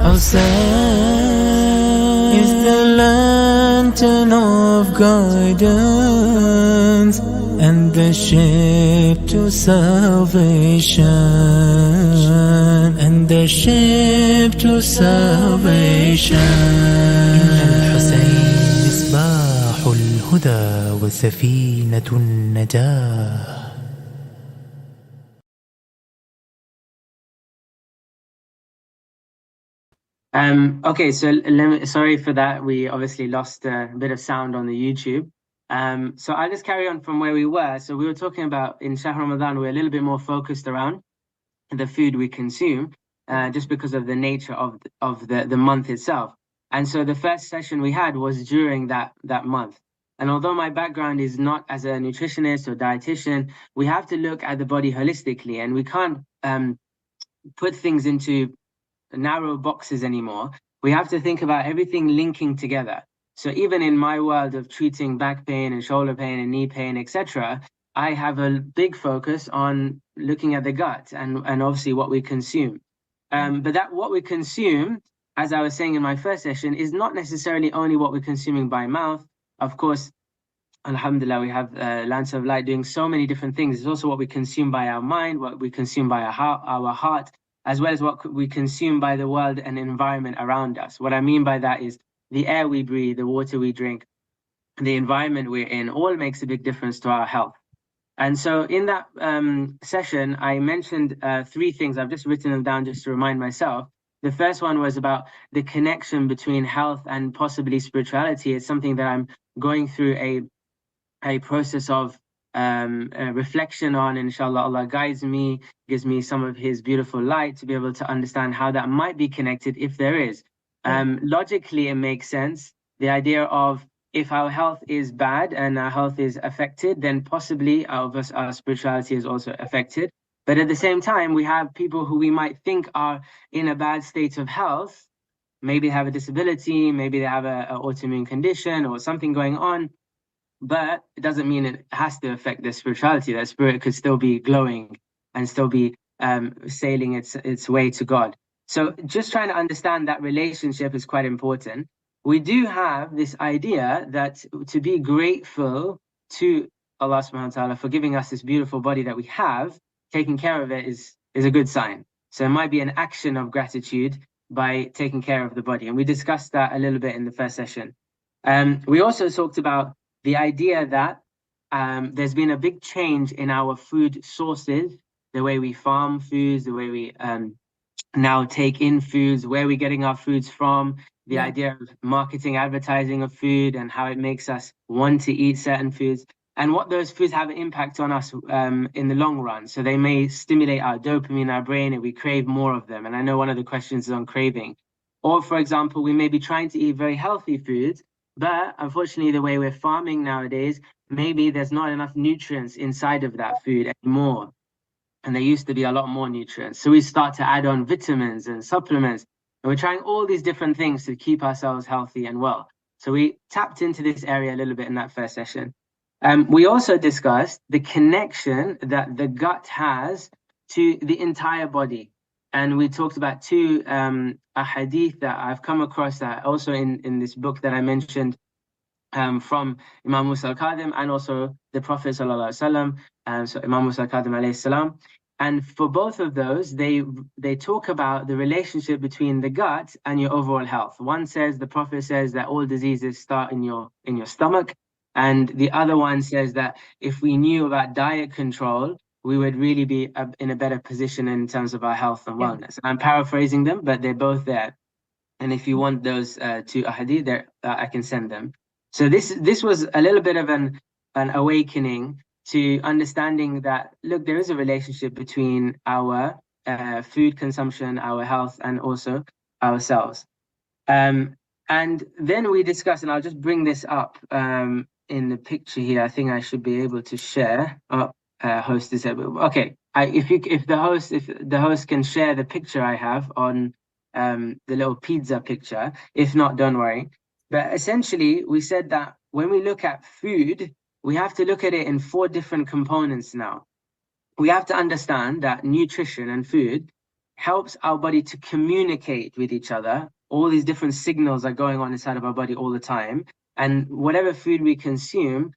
Our sight is the lantern of guidance and the ship to salvation, and the ship to salvation. إن الحسين مصباح الهدى وسفينة النجاة. Okay, so sorry for that. We obviously lost a bit of sound on the YouTube. So I'll just carry on from where we were. So we were talking about in Shahr Ramadan, we're a little bit more focused around the food we consume, just because of the nature of the month itself. And so the first session we had was during that month. And although my background is not as a nutritionist or dietitian, we have to look at the body holistically, and we can't put things into narrow boxes anymore. We have to think about everything linking together. So even in my world of treating back pain and shoulder pain and knee pain, etc., I have a big focus on looking at the gut and obviously what we consume. But that what we consume, as I was saying in my first session, is not necessarily only what we're consuming by mouth. Of course, alhamdulillah, we have Lance of Light doing so many different things. It's also what we consume by our mind, what we consume by our heart, as well as what we consume by the world and environment around us. What I mean by that is the air we breathe, the water we drink, the environment we're in, all makes a big difference to our health. And so in that session, I mentioned three things. I've just written them down just to remind myself. The first one was about the connection between health and possibly spirituality. It's something that I'm going through a process of reflection on. Inshallah, Allah guides me, gives me some of His beautiful light to be able to understand how that might be connected, if there is. Logically, it makes sense. The idea of if our health is bad and our health is affected, then possibly our spirituality is also affected. But at the same time, we have people who we might think are in a bad state of health. Maybe they have a disability, maybe they have an autoimmune condition or something going on. But it doesn't mean it has to affect their spirituality. Their spirit could still be glowing and still be sailing its way to God. So just trying to understand that relationship is quite important. We do have this idea that to be grateful to Allah subhanahu wa ta'ala for giving us this beautiful body that we have, taking care of it is a good sign. So it might be an action of gratitude by taking care of the body. And we discussed that a little bit in the first session. We also talked about the idea that there's been a big change in our food sources, the way we farm foods, the way we now take in foods, where we're getting our foods from, the idea of marketing, advertising of food and how it makes us want to eat certain foods, and what those foods have an impact on us in the long run. So they may stimulate our dopamine in our brain and we crave more of them. And I know one of the questions is on craving. Or for example, we may be trying to eat very healthy foods, but unfortunately, the way we're farming nowadays, maybe there's not enough nutrients inside of that food anymore. And there used to be a lot more nutrients. So we start to add on vitamins and supplements. And we're trying all these different things to keep ourselves healthy and well. So we tapped into this area a little bit in that first session. We also discussed the connection that the gut has to the entire body. And we talked about two a hadith that I've come across that also in this book that I mentioned from Imam Musa al-Kadhim and also the Prophet sallallahu alaihi wasallam, so Imam Musa al-Kadhim alayhi salam. And for both of those, they talk about the relationship between the gut and your overall health. One says, the Prophet says that all diseases start in your stomach, and the other one says that if we knew about diet control, we would really be in a better position in terms of our health and wellness. I'm paraphrasing them, but they're both there. And if you want those two ahadith, there I can send them. So this was a little bit of an awakening to understanding that, look, there is a relationship between our food consumption, our health, and also ourselves. And then we discussed, and I'll just bring this up in the picture here. I think I should be able to share. Host is able. Okay, if the host can share the picture I have on the little pizza picture. If not, don't worry. But essentially, we said that when we look at food, we have to look at it in 4 different components now. We have to understand that nutrition and food helps our body to communicate with each other. All these different signals are going on inside of our body all the time. And whatever food we consume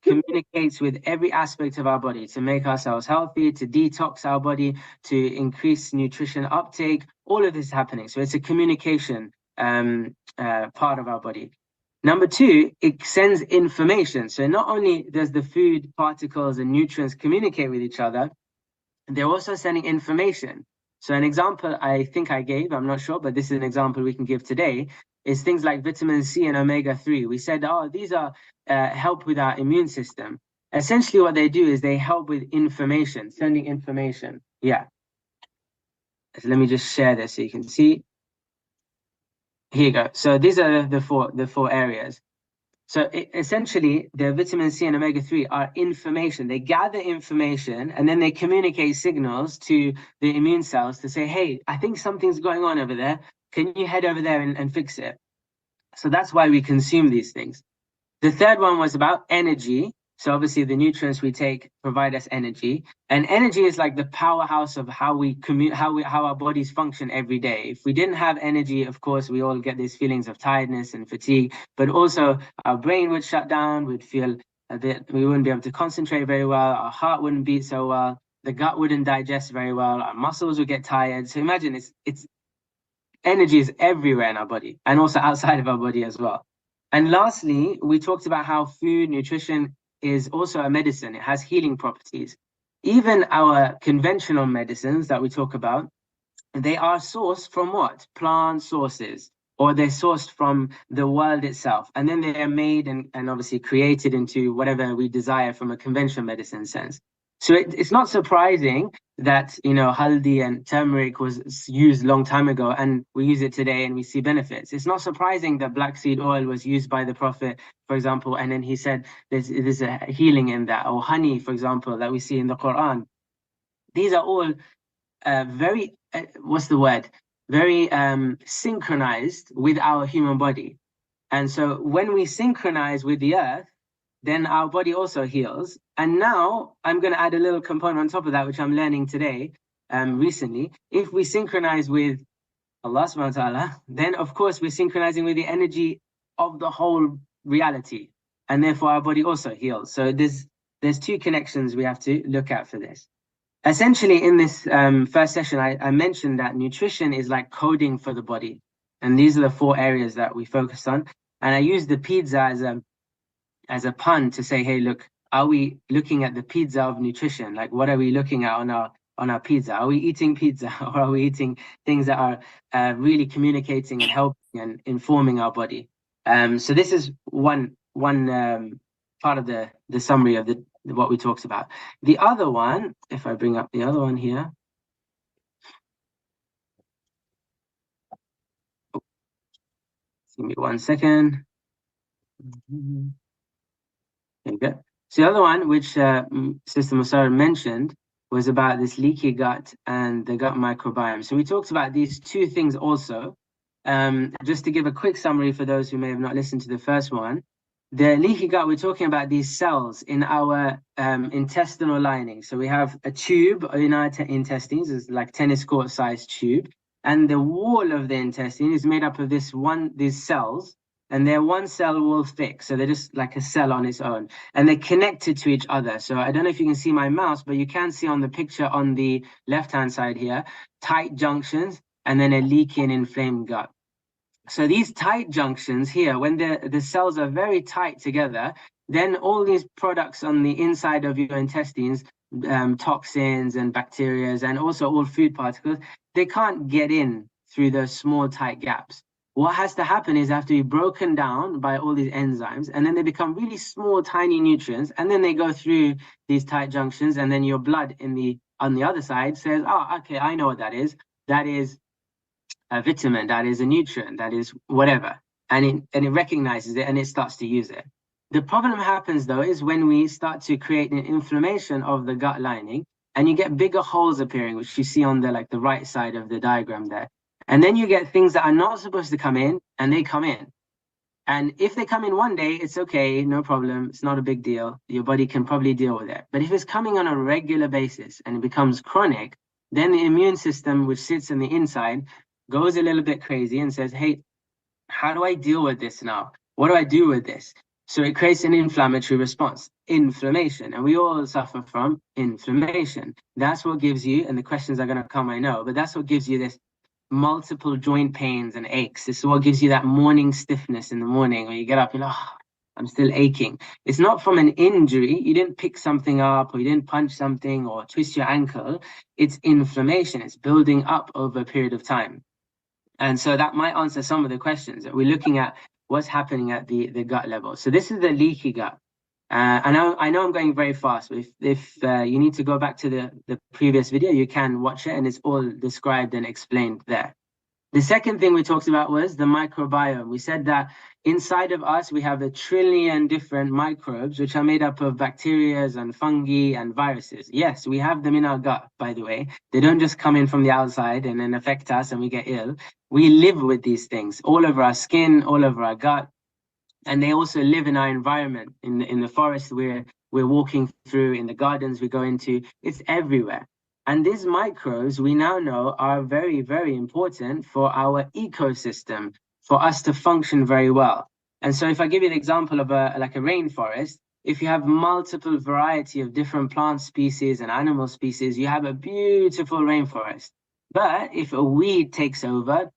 communicates with every aspect of our body to make ourselves healthy, to detox our body, to increase nutrition uptake. All of this is happening. So it's a communication part of our body. Number two, it sends information. So not only does the food particles and nutrients communicate with each other, they're also sending information. So an example I think I gave, I'm not sure, but this is an example we can give today, is things like vitamin C and omega-3. We said, oh, these are help with our immune system. Essentially what they do is they help with information, sending information. Yeah. So let me just share this so you can see. Here you go. So these are the four areas. So essentially, the vitamin C and omega-3 are information. They gather information and then they communicate signals to the immune cells to say, hey, I think something's going on over there. Can you head over there and fix it? So that's why we consume these things. The third one was about energy. So obviously the nutrients we take provide us energy, and energy is like the powerhouse of how our bodies function every day. If we didn't have energy, of course, we all get these feelings of tiredness and fatigue, but also our brain would shut down. We'd feel a bit, we wouldn't be able to concentrate very well. Our heart wouldn't beat so well. The gut wouldn't digest very well. Our muscles would get tired. So imagine it's energy is everywhere in our body and also outside of our body as well. And lastly, we talked about how food, nutrition is also a medicine. It has healing properties. Even our conventional medicines that we talk about, they are sourced from what? Plant sources, or they're sourced from the world itself. And then they are made and obviously created into whatever we desire from a conventional medicine sense. So it's not surprising that, haldi and turmeric was used a long time ago and we use it today and we see benefits. It's not surprising that black seed oil was used by the Prophet, for example, and then he said there's a healing in that, or honey, for example, that we see in the Quran. These are all very, very synchronized with our human body. And so when we synchronize with the earth, then our body also heals. And now I'm going to add a little component on top of that, which I'm learning today, recently. If we synchronize with Allah subhanahu wa ta'ala, then of course we're synchronizing with the energy of the whole reality. And therefore our body also heals. So there's two connections we have to look at for this. Essentially, in this first session, I mentioned that nutrition is like coding for the body. And these are the four areas that we focused on. And I used the pizza as a pun to say, hey, look, are we looking at the pizza of nutrition? Like, what are we looking at on our pizza? Are we eating pizza, or are we eating things that are really communicating and helping and informing our body? So this is one part of the summary of what we talked about. The other one, if I bring up the other one here. Give me 1 second. There you go. So the other one, which Sister Mussarat mentioned, was about this leaky gut and the gut microbiome. So we talked about these two things also. Just to give a quick summary for those who may have not listened to the first one. The leaky gut, we're talking about these cells in our intestinal lining. So we have a tube in our intestines, it's like tennis court sized tube. And the wall of the intestine is made up of these cells, and they're one cell wall thick. So they're just like a cell on its own, and they're connected to each other. So I don't know if you can see my mouse, but you can see on the picture on the left-hand side here, tight junctions, and then a leaky and inflamed gut. So these tight junctions here, when the cells are very tight together, then all these products on the inside of your intestines, toxins and bacteria, and also all food particles, they can't get in through those small tight gaps. What has to happen is they have to be broken down by all these enzymes, and then they become really small, tiny nutrients, and then they go through these tight junctions, and then your blood on the other side says, oh, okay, I know what that is. That is a vitamin, that is a nutrient, that is whatever. And it recognizes it and it starts to use it. The problem happens though is when we start to create an inflammation of the gut lining, and you get bigger holes appearing, which you see on the right side of the diagram there. And then you get things that are not supposed to come in, and they come in. And if they come in one day, it's okay, no problem, it's not a big deal. Your body can probably deal with it. But if it's coming on a regular basis and it becomes chronic, Then the immune system, which sits on the inside, goes a little bit crazy and says, hey, how do I deal with this now? What do I do with this? So it creates an inflammatory response, inflammation. And we all suffer from inflammation. That's what gives you, and the questions are going to come, I know, but that's what gives you this multiple joint pains and aches. This is what gives you that morning stiffness in the morning when you get up, you're like, oh, I'm still aching. It's not from an injury. You didn't pick something up or you didn't punch something or twist your ankle. It's inflammation. It's building up over a period of time. And so that might answer some of the questions that we're looking at what's happening at the gut level. So this is the leaky gut. I know I'm going very fast, but if you need to go back to the previous video, you can watch it and it's all described and explained there. The second thing we talked about was the microbiome. We said that inside of us, we have 1 trillion different microbes, which are made up of bacteria and fungi and viruses. Yes, we have them in our gut, by the way. They don't just come in from the outside and then affect us and we get ill. We live with these things all over our skin, all over our gut. And they also live in our environment, in the forest we're walking through, in the gardens we go into. It's everywhere. And these microbes, we now know, are very, very important for our ecosystem, for us to function very well. And so if I give you an example of like a rainforest, if you have multiple variety of different plant species and animal species, you have a beautiful rainforest. But if a weed takes over,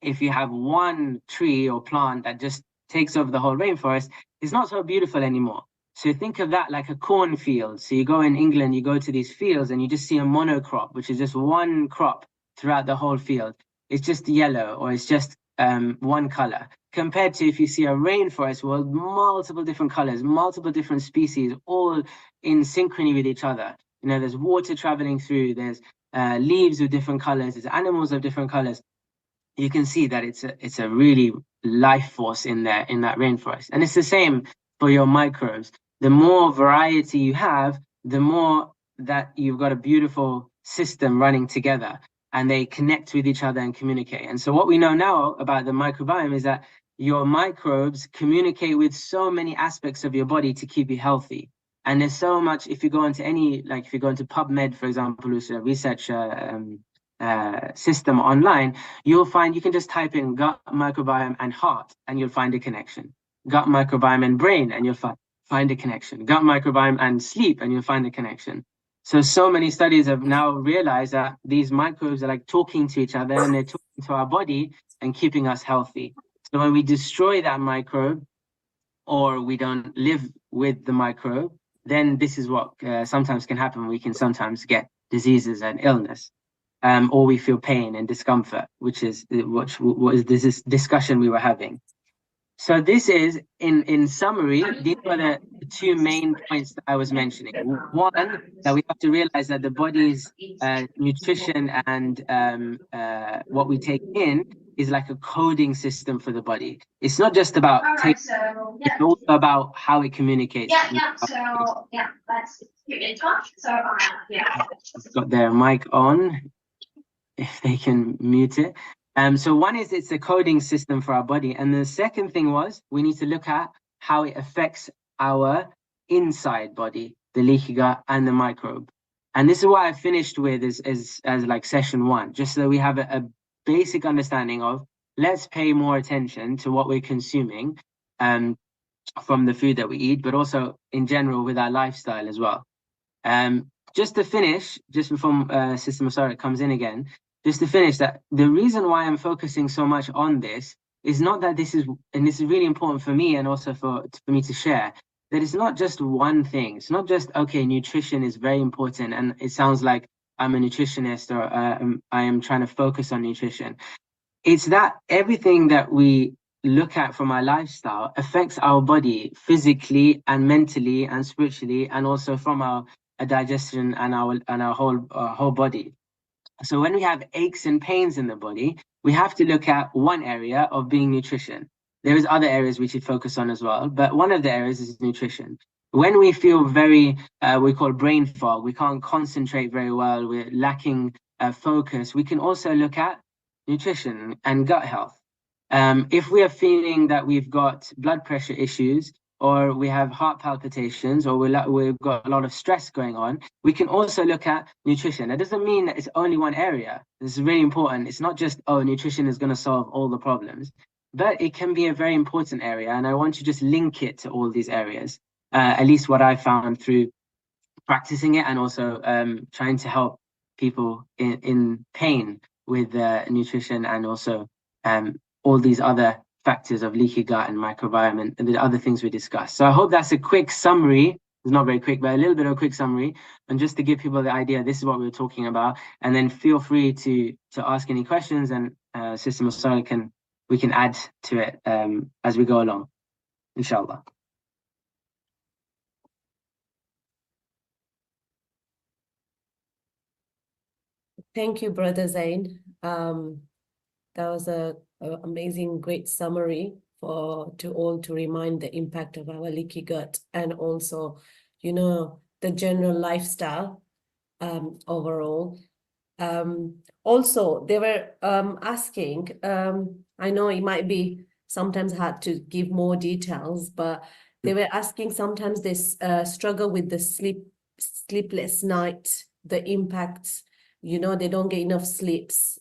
if you have one tree or plant that just takes over the whole rainforest, it's not so beautiful anymore. So think of that like a cornfield. So you go in England, you go to these fields and you just see a monocrop, which is just one crop throughout the whole field. It's just yellow or it's just one color. Compared to if you see a rainforest with multiple different colors, multiple different species, all in synchrony with each other. You know, there's water traveling through, there's leaves with different colors, there's animals of different colors. You can see that it's a really life force in there, in that rainforest. And it's the same for your microbes. The more variety you have, the more that you've got a beautiful system running together and they connect with each other and communicate. And so what we know now about the microbiome is that your microbes communicate with so many aspects of your body to keep you healthy. And there's so much, if you go into if you go into PubMed, for example, which is a research system online, you'll find you can just type in gut microbiome and heart and you'll find a connection. Gut microbiome and brain and you'll find a connection. Gut microbiome and sleep and you'll find a connection. So many studies have now realized that these microbes are like talking to each other and they're talking to our body and keeping us healthy. So when we destroy that microbe or we don't live with the microbe, then this is what sometimes can happen. We can sometimes get diseases and illness. Or we feel pain and discomfort, which is what is this discussion we were having. So this is, in summary, these were the two main points that I was mentioning. One, that we have to realize that the body's nutrition and what we take in is like a coding system for the body. It's not just about it's also about how it communicates. Let's keep in touch. Got their mic on, if they can mute it. So one is it's a coding system for our body. And the second thing was we need to look at how it affects our inside body, the leaky gut and the microbe. And this is what I finished with as like session one, just so we have a basic understanding of, let's pay more attention to what we're consuming from the food that we eat, but also in general with our lifestyle as well. Just to finish, just before Sis Mussarat comes in again, just to finish that, the reason why I'm focusing so much on this is not that this is really important for me and also for me to share, that it's not just one thing. It's not just, okay, nutrition is very important and it sounds like I'm a nutritionist or I am trying to focus on nutrition. It's that everything that we look at from our lifestyle affects our body physically and mentally and spiritually, and also from our digestion and our whole body. So when we have aches and pains in the body, we have to look at one area of being nutrition. There is other areas we should focus on as well, but one of the areas is nutrition. When we feel very, we call brain fog, we can't concentrate very well, we're lacking focus, we can also look at nutrition and gut health. If we are feeling that we've got blood pressure issues, or we have heart palpitations, or we've got a lot of stress going on, we can also look at nutrition. That doesn't mean that it's only one area. This is really important. It's not just, oh, nutrition is going to solve all the problems, but it can be a very important area. And I want to just link it to all these areas, at least what I found through practicing it, and also trying to help people in pain with nutrition, and also all these other factors of leaky gut and microbiome and the other things we discussed. So I hope that's a quick summary. It's not very quick, but a little bit of a quick summary, and just to give people the idea, this is what we were talking about. And then feel free to ask any questions, and Sister Mussarat we can add to it as we go along, inshallah. Thank you, Brother Zain. That was a amazing, great summary to all, to remind the impact of our leaky gut, and also, you know, the general lifestyle overall. Also, they were asking, I know it might be sometimes hard to give more details, but they were asking sometimes they struggle with the sleepless night, the impacts, you know, they don't get enough sleeps.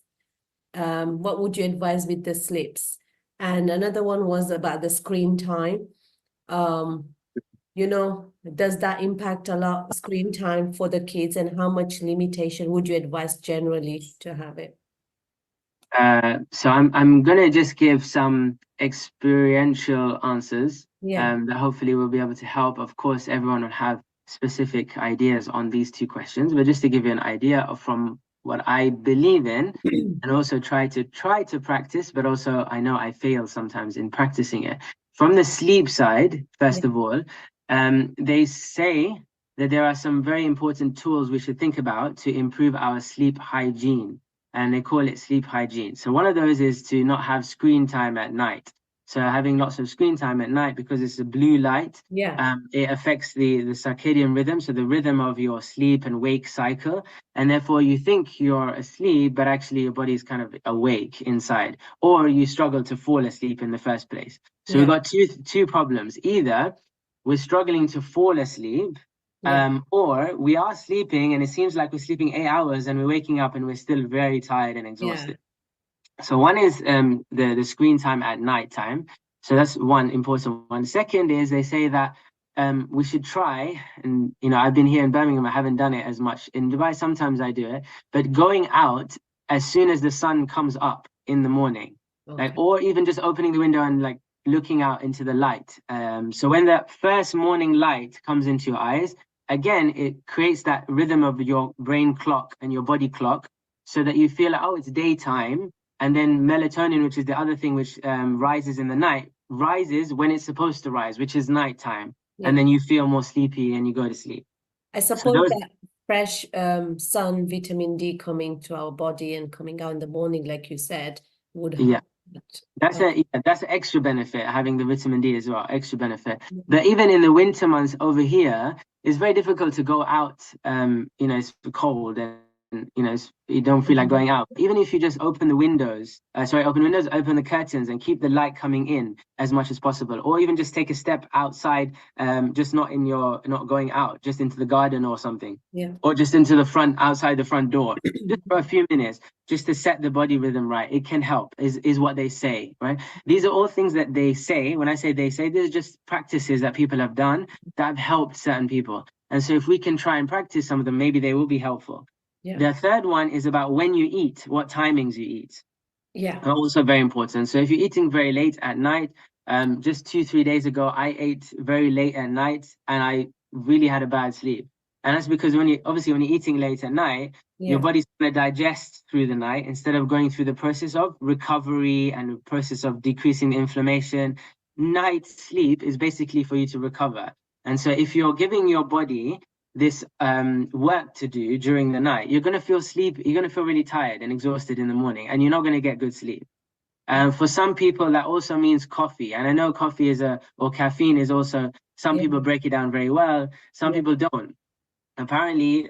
What would you advise with the sleeps? And another one was about the screen time. You know, does that impact a lot, screen time for the kids, and how much limitation would you advise generally to have it? So I'm gonna just give some experiential answers that hopefully will be able to help. Of course, everyone will have specific ideas on these two questions, but just to give you an idea of from what I believe in, and also try to practice, but also I know I fail sometimes in practicing it. From the sleep side, first of all, they say that there are some very important tools we should think about to improve our sleep hygiene, and they call it sleep hygiene. So one of those is to not have screen time at night. So having lots of screen time at night, because it's a blue light, it affects the circadian rhythm, so the rhythm of your sleep and wake cycle, and therefore you think you're asleep, but actually your body's kind of awake inside, or you struggle to fall asleep in the first place. So we've got two problems. Either we're struggling to fall asleep, or we are sleeping and it seems like we're sleeping 8 hours and we're waking up and we're still very tired and exhausted. So one is the screen time at night time. So that's one important one. Second is they say that we should try, and you know, I've been here in Birmingham, I haven't done it as much. In Dubai, sometimes I do it, but going out as soon as the sun comes up in the morning, like, or even just opening the window and like looking out into the light. So when that first morning light comes into your eyes, again, it creates that rhythm of your brain clock and your body clock, so that you feel like, oh, it's daytime. And then melatonin, which is the other thing which rises in the night, rises when it's supposed to rise, which is nighttime. And then you feel more sleepy and you go to sleep. I suppose that fresh sun, vitamin D coming to our body and coming out in the morning, like you said, would help. That's an extra benefit, having the vitamin D as well, extra benefit. But even in the winter months over here, it's very difficult to go out. You know, it's cold and you know, you don't feel like going out. Even if you just open the windows, open the curtains and keep the light coming in as much as possible, or even just take a step outside, just not going out, just into the garden or something, or just into outside the front door, just for a few minutes, just to set the body rhythm right. It can help, is what they say, right? These are all things that they say. When I say they say, these are just practices that people have done that have helped certain people. And so if we can try and practice some of them, maybe they will be helpful. The third one is about when you eat, what timings you eat. Are also very important. So if you're eating very late at night, just 2-3 days ago, I ate very late at night and I really had a bad sleep. And that's because when you're eating late at night, your body's going to digest through the night instead of going through the process of recovery and the process of decreasing the inflammation. Night sleep is basically for you to recover. And so if you're giving your body this work to do during the night, you're going to feel really tired and exhausted in the morning, and you're not going to get good sleep. For some people, that also means coffee. And I know coffee or caffeine is also, some people break it down very well, some people don't. apparently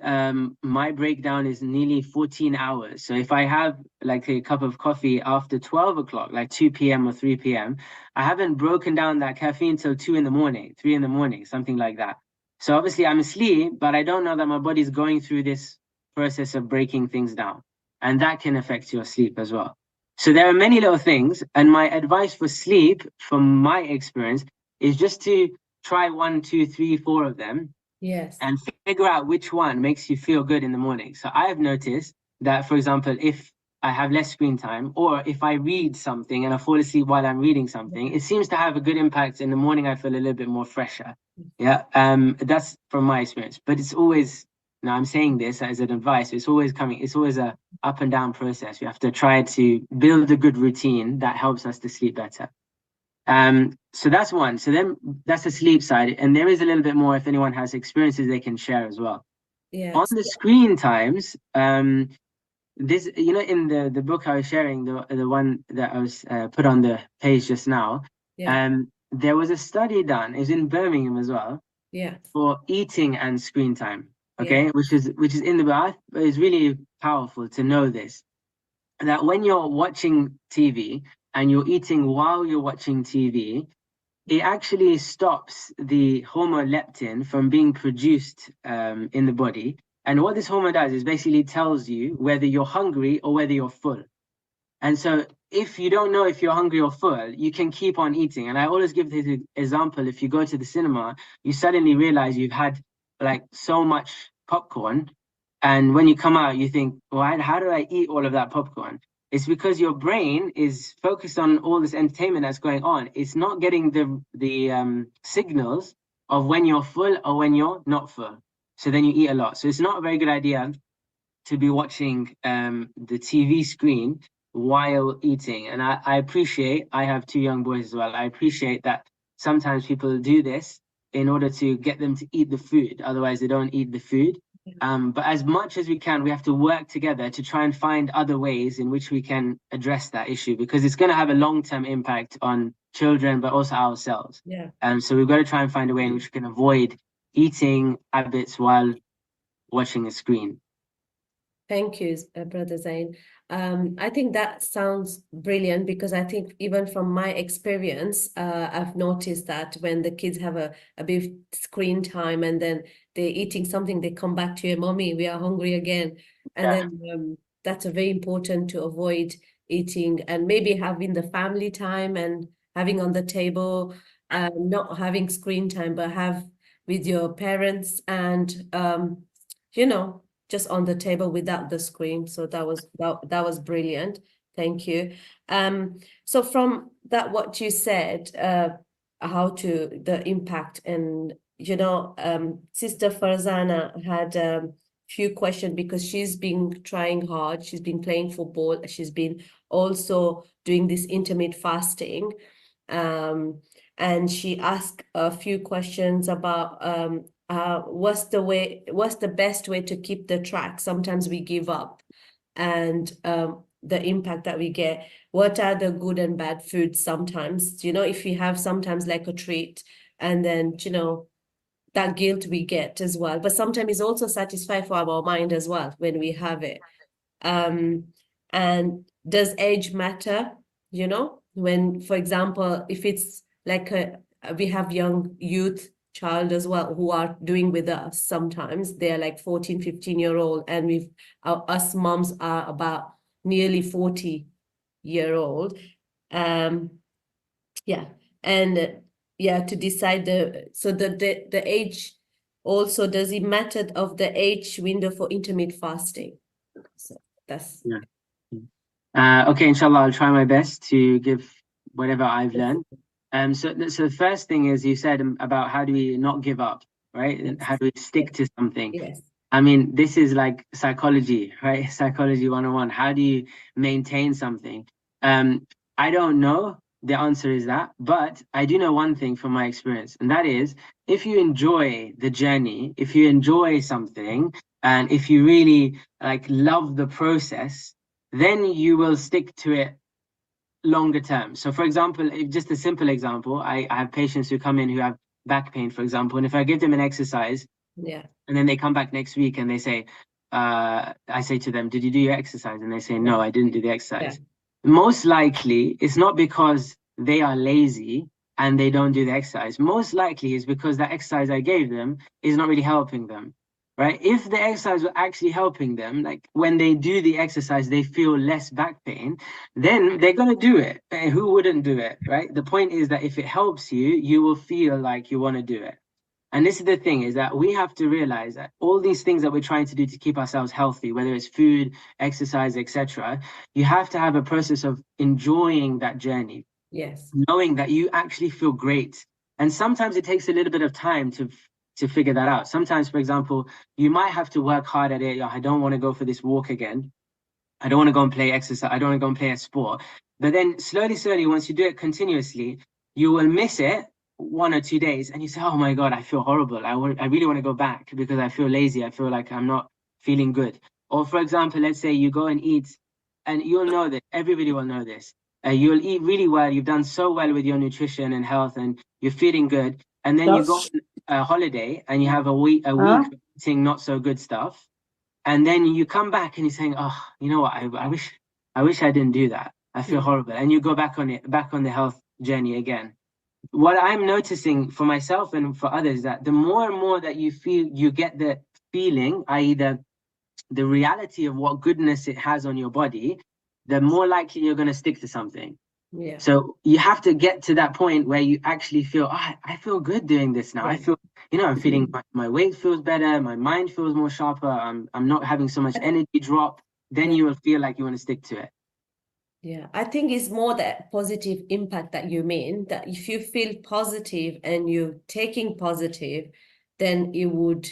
my breakdown is nearly 14 hours. So if I have like a cup of coffee after 12 o'clock, like 2 p.m. or 3 p.m., I haven't broken down that caffeine till 2 in the morning, 3 in the morning, something like that. So obviously I'm asleep, but I don't know that my body's going through this process of breaking things down. And that can affect your sleep as well. So there are many little things. And my advice for sleep, from my experience, is just to try one, two, three, four of them Yes. and figure out which one makes you feel good in the morning. So I have noticed that, for example, if I have less screen time, or if I read something and I fall asleep while I'm reading something, it seems to have a good impact. In the morning, I feel a little bit more fresher. Yeah, that's from my experience. But it's always, now I'm saying this as an advice, it's always coming, it's always a up and down process. We have to try to build a good routine that helps us to sleep better. So that's one. So then that's the sleep side. And there is a little bit more if anyone has experiences they can share as well. On Yes. the screen times, this, you know, in the book I was sharing, the one that I was put on the page just now, Yeah. there was a study done, it's in Birmingham as well, Yeah. for eating and screen time. Okay, Yeah. which is in the book, but it's really powerful to know this, that when you're watching TV and you're eating while you're watching TV, it actually stops the hormone leptin from being produced in the body. And what this hormone does is basically tells you whether you're hungry or whether you're full. And so if you don't know if you're hungry or full, you can keep on eating. And I always give this example. If you go to the cinema, you suddenly realize you've had like so much popcorn. And when you come out, you think, well, how do I eat all of that popcorn? It's because your brain is focused on all this entertainment that's going on. It's not getting the signals of when you're full or when you're not full. So then you eat a lot. So it's not a very good idea to be watching the TV screen while eating. And I appreciate, I have two young boys as well. I appreciate that sometimes people do this in order to get them to eat the food. Otherwise, they don't eat the food. But as much as we can, we have to work together to try and find other ways in which we can address that issue, because it's going to have a long-term impact on children, but also ourselves. Yeah. So we've got to try and find a way in which we can avoid eating habits while watching a screen. Thank you, Brother Zain. I think that sounds brilliant, because I think even from my experience, I've noticed that when the kids have a bit of screen time and then they're eating something, they come back to your mommy, we are hungry again. And then that's a very important to avoid eating, and maybe having the family time and having on the table, not having screen time, but have with your parents and, just on the table without the screen. So that was brilliant. Thank you. So from that, what you said, how to the impact, and Sister Farzana had a few questions, because she's been trying hard. She's been playing football. She's been also doing this intermittent fasting. And she asked a few questions about what's the best way to keep the track. Sometimes we give up, and the impact that we get. What are the good and bad foods sometimes? If we have sometimes like a treat, and then that guilt we get as well. But sometimes it's also satisfying for our mind as well when we have it. And does age matter? When, for example, if it's like we have young youth child as well who are doing with us, sometimes they're like 14, 15-year-old, and us moms are about nearly 40-year-old. To decide the age also, does it matter of the age window for intermittent fasting? So that's okay, inshallah, I'll try my best to give whatever I've learned. So the first thing is, you said about how do we not give up, right? And how do we stick to something? Yes. I mean, this is like psychology, right? Psychology 101. How do you maintain something? I don't know. The answer is that, but I do know one thing from my experience, and that is, if you enjoy the journey, if you enjoy something, and if you really like love the process, then you will stick to it longer term. So for example, just a simple example, I have patients who come in who have back pain, for example, and if I give them an exercise, Yeah, And then they come back next week and they say, I say to them, did you do your exercise? And they say, no, I didn't do the exercise. Most likely, it's not because they are lazy and they don't do the exercise. Most likely is because that exercise I gave them is not really helping them, right? If the exercise were actually helping them, like when they do the exercise, they feel less back pain, then they're going to do it. And who wouldn't do it, right? The point is that if it helps you, you will feel like you want to do it. And this is the thing, is that we have to realize that all these things that we're trying to do to keep ourselves healthy, whether it's food, exercise, etc., you have to have a process of enjoying that journey. Yes. Knowing that you actually feel great. And sometimes it takes a little bit of time to figure that out. Sometimes, for example, you might have to work hard at it. I don't want to go for this walk again. I don't want to go and play exercise. I don't want to go and play a sport. But then slowly, once you do it continuously, you will miss it 1 or 2 days and you say, oh my God, I feel horrible. I really want to go back because I feel lazy. I feel like I'm not feeling good. Or for example, let's say you go and eat, and you'll know that everybody will know this. You'll eat really well. You've done so well with your nutrition and health and you're feeling good. And then you go on a holiday and you have a week of eating not so good stuff. And then you come back and you're saying, oh, you know what? I wish I didn't do that. I feel horrible. And you go back on the health journey again. What I'm noticing for myself and for others, that the more and more that you feel, you get the feeling, i.e. the reality of what goodness it has on your body, the more likely you're going to stick to something. Yeah. So you have to get to that point where you actually feel, oh, I feel good doing this now. I feel, I'm feeling, my weight feels better. My mind feels more sharper. I'm not having so much energy drop. Then you will feel like you want to stick to it. Yeah, I think it's more that positive impact that you mean, that if you feel positive and you're taking positive, then you would,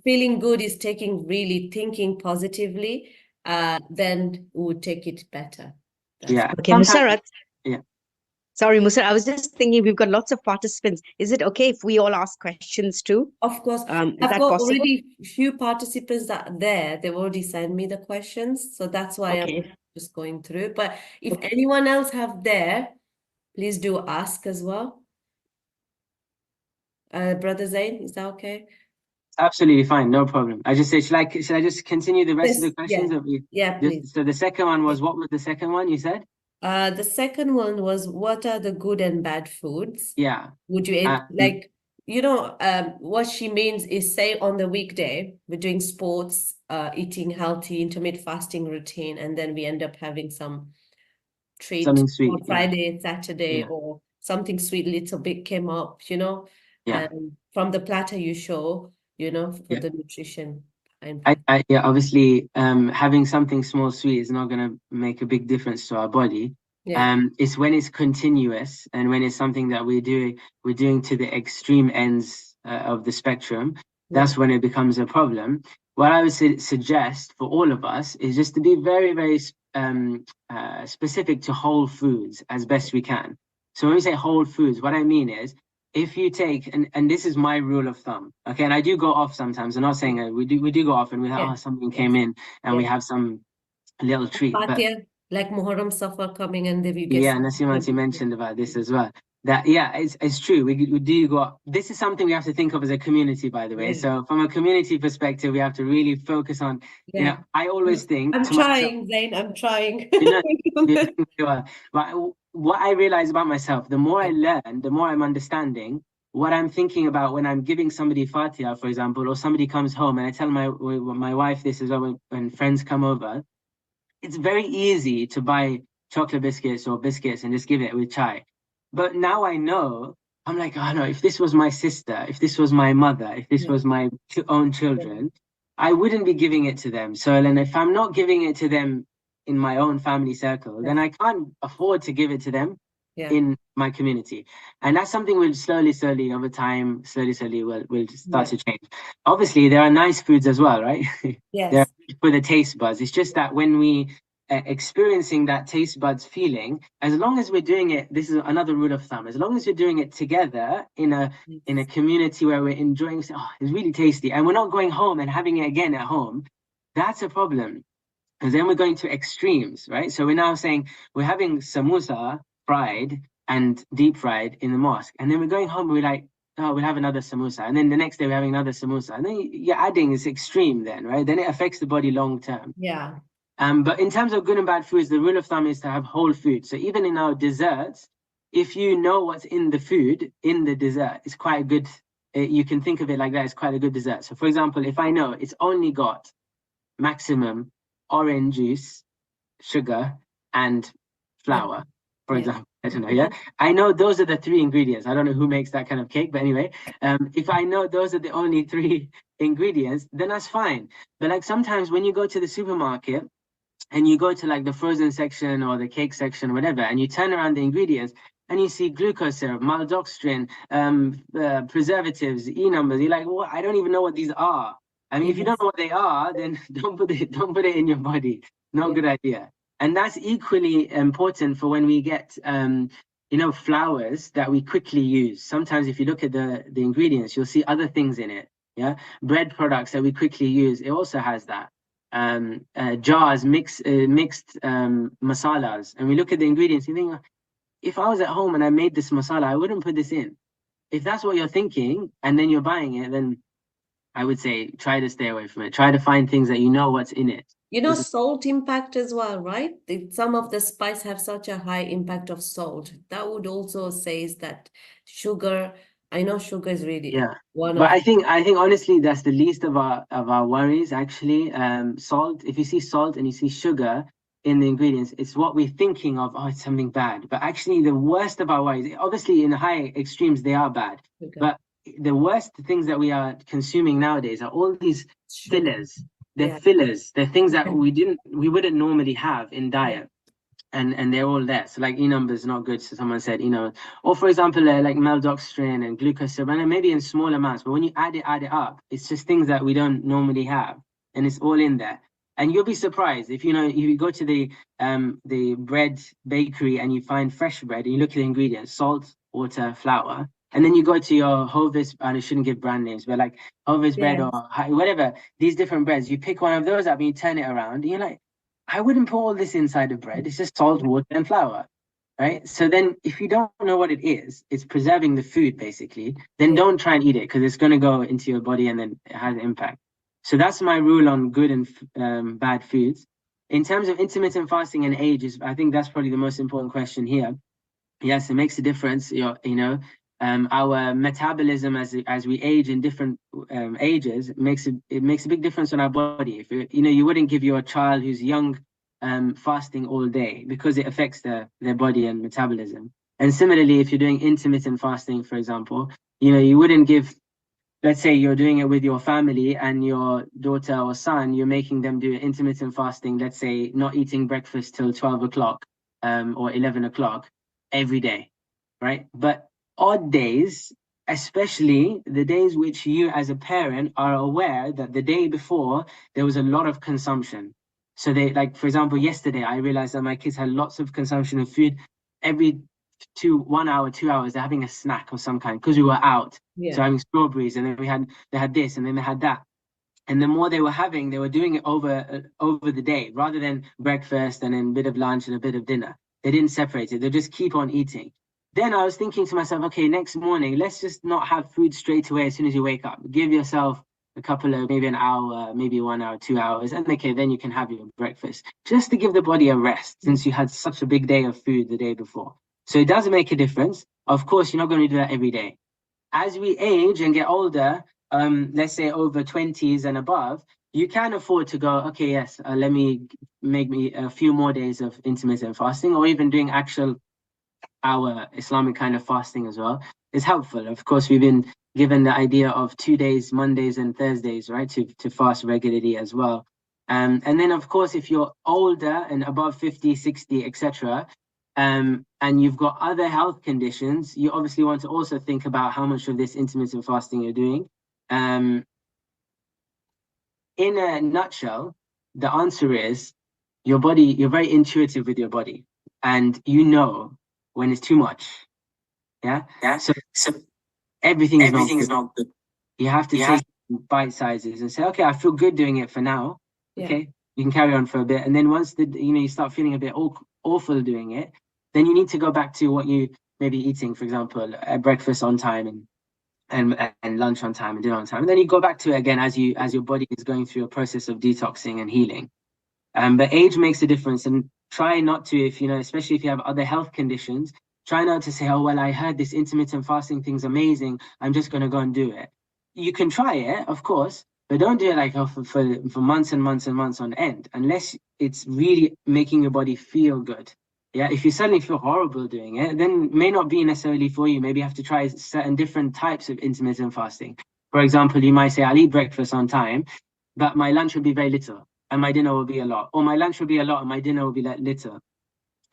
feeling good is really thinking positively, then we would take it better. Okay, Mussarat. Yeah. Sorry, Mussarat, I was just thinking we've got lots of participants. Is it okay if we all ask questions too? Of course. Is I've that got possible? already few participants that are there. They've already sent me the questions. So that's why I'm just going through. But if anyone else have there, please do ask as well. Brother Zain, is that okay? Absolutely fine, no problem. I just say, should I just continue the rest of the questions? Yeah, please. So the second one was, what was the second one you said? The second one was, what are the good and bad foods? Yeah. Would you what she means is, say on the weekday, we're doing sports, eating healthy, intermittent fasting routine, and then we end up having some treat something sweet on Friday, Saturday, or something sweet little bit came up, and from the platter you show, for the nutrition. Obviously, having something small sweet is not going to make a big difference to our body. It's when it's continuous and when it's something that we're doing to the extreme ends of the spectrum. That's when it becomes a problem. What I would suggest for all of us is just to be very, very specific to whole foods as best we can. So when we say whole foods, what I mean is, if you take, and this is my rule of thumb, okay, and I do go off sometimes. I'm not saying we do go off and we have something came in and we have some little treat. But like Muharram Safar coming and we get Nasimati mentioned about this as well. That it's true. We do go off. This is something we have to think of as a community, by the way. So from a community perspective, we have to really focus on. I always think. I'm trying, Zain. I'm trying. But what I realize about myself, the more I learn, the more I'm understanding what I'm thinking about when I'm giving somebody Fatiha, for example, or somebody comes home and I tell my wife this as well when friends come over. It's very easy to buy chocolate biscuits or biscuits and just give it with chai. But now I know, I'm like, oh no, if this was my sister, if this was my mother, if this was my own children, I wouldn't be giving it to them. So then if I'm not giving it to them in my own family circle, then I can't afford to give it to them in my community. And that's something we'll slowly over time, we'll start to change. Obviously, there are nice foods as well, right? They're for the taste buds. It's just that when we experiencing that taste buds feeling, as long as we're doing it, this is another rule of thumb, as long as we're doing it together in a community where we're enjoying, it's really tasty, and we're not going home and having it again at home, that's a problem. Because then we're going to extremes, right? So we're now saying we're having samosa fried and deep fried in the mosque, and then we're going home and we're like, oh, we'll have another samosa. And then the next day we're having another samosa. And then you're adding is extreme then, right? Then it affects the body long term. Yeah. But in terms of good and bad foods, the rule of thumb is to have whole food. So even in our desserts, if you know what's in the food, in the dessert, it's quite a good, you can think of it like that, it's quite a good dessert. So for example, if I know it's only got maximum orange juice, sugar, and flour, for Yeah. example, I don't know, yeah? I know those are the three ingredients. I don't know who makes that kind of cake, but anyway, if I know those are the only three ingredients, then that's fine. But like sometimes when you go to the supermarket, and you go to like the frozen section or the cake section, whatever, and you turn around the ingredients and you see glucose syrup, maltodextrin, preservatives, E numbers. You're like, what? I don't even know what these are. I mean, if you don't know what they are, then don't put it in your body. No good idea. And that's equally important for when we get flours that we quickly use. Sometimes if you look at the ingredients, you'll see other things in it. Yeah, bread products that we quickly use, it also has that. Jars, mixed masalas, and we look at the ingredients, you think, if I was at home and I made this masala, I wouldn't put this in. If that's what you're thinking and then you're buying it, then I would say try to stay away from it. Try to find things that you know what's in it. Salt impact as well, right? Some of the spice have such a high impact of salt. That would also say that sugar, I know sugar is really but I think honestly that's the least of our worries actually. Salt, if you see salt and you see sugar in the ingredients, it's what we're thinking of, oh, it's something bad. But actually the worst of our worries, obviously in the high extremes they are bad. But the worst things that we are consuming nowadays are all these fillers. They're fillers. They're things that we wouldn't normally have in diet. And they're all there. So like E numbers not good. So someone said, or for example, like maltodextrin and glucose syrup, and maybe in small amounts, but when you add it up, it's just things that we don't normally have, and it's all in there. And you'll be surprised if you go to the bread bakery and you find fresh bread and you look at the ingredients: salt, water, flour, and then you go to your Hovis, and I shouldn't give brand names, but like Hovis bread or whatever, these different breads, you pick one of those up and you turn it around, and you're like, I wouldn't put all this inside of bread. It's just salt, water, and flour, right? So then if you don't know what it is, it's preserving the food, basically, then don't try and eat it because it's going to go into your body and then it has an impact. So that's my rule on good and bad foods. In terms of intermittent fasting and ages, I think that's probably the most important question here. Yes, it makes a difference. Our metabolism as we age in different ages makes a big difference on our body. If you wouldn't give your child who's young fasting all day because it affects their body and metabolism. And similarly, if you're doing intermittent fasting, for example, you wouldn't give, let's say you're doing it with your family and your daughter or son, you're making them do intermittent fasting, let's say not eating breakfast till 12 o'clock or 11 o'clock every day, right? But odd days, especially the days which you as a parent are aware that the day before there was a lot of consumption. So they, like, for example, yesterday I realized that my kids had lots of consumption of food. Every 1 hour, 2 hours, they're having a snack of some kind because we were out. So having strawberries, and then they had this, and then they had that. And the more they were having, they were doing it over the day rather than breakfast and then a bit of lunch and a bit of dinner. They didn't separate it. They just keep on eating. Then I was thinking to myself, okay, next morning, let's just not have food straight away as soon as you wake up. Give yourself a couple of, maybe an hour, maybe 1 hour, 2 hours, and okay, then you can have your breakfast, just to give the body a rest since you had such a big day of food the day before. So it does make a difference. Of course, you're not going to do that every day. As we age and get older, let's say over 20s and above, you can afford to go, okay, yes, let me make me a few more days of intermittent fasting, or even doing our Islamic kind of fasting as well is helpful. Of course, we've been given the idea of 2 days, Mondays and Thursdays, right, to fast regularly as well. And then, of course, if you're older and above 50, 60, etc., and you've got other health conditions, you obviously want to also think about how much of this intermittent fasting you're doing. In a nutshell, the answer is your body, you're very intuitive with your body, and you know when it's too much. Yeah. So everything is not good. You have to take bite sizes and say, okay, I feel good doing it for now. Okay, you can carry on for a bit, and then once you start feeling a bit awful doing it, then you need to go back to what you may be eating, for example, at breakfast on time and and lunch on time and dinner on time. And then you go back to it again as your body is going through a process of detoxing and healing. But age makes a difference, and try not to, if you know, especially if you have other health conditions, try not to say, oh, well, I heard this intermittent fasting thing's amazing, I'm just going to go and do it. You can try it, of course, but don't do it like for months and months and months on end, unless it's really making your body feel good. Yeah, if you suddenly feel horrible doing it, then it may not be necessarily for you. Maybe you have to try certain different types of intermittent fasting. For example, you might say, I'll eat breakfast on time, but my lunch will be very little and my dinner will be a lot. Or my lunch will be a lot and my dinner will be like little.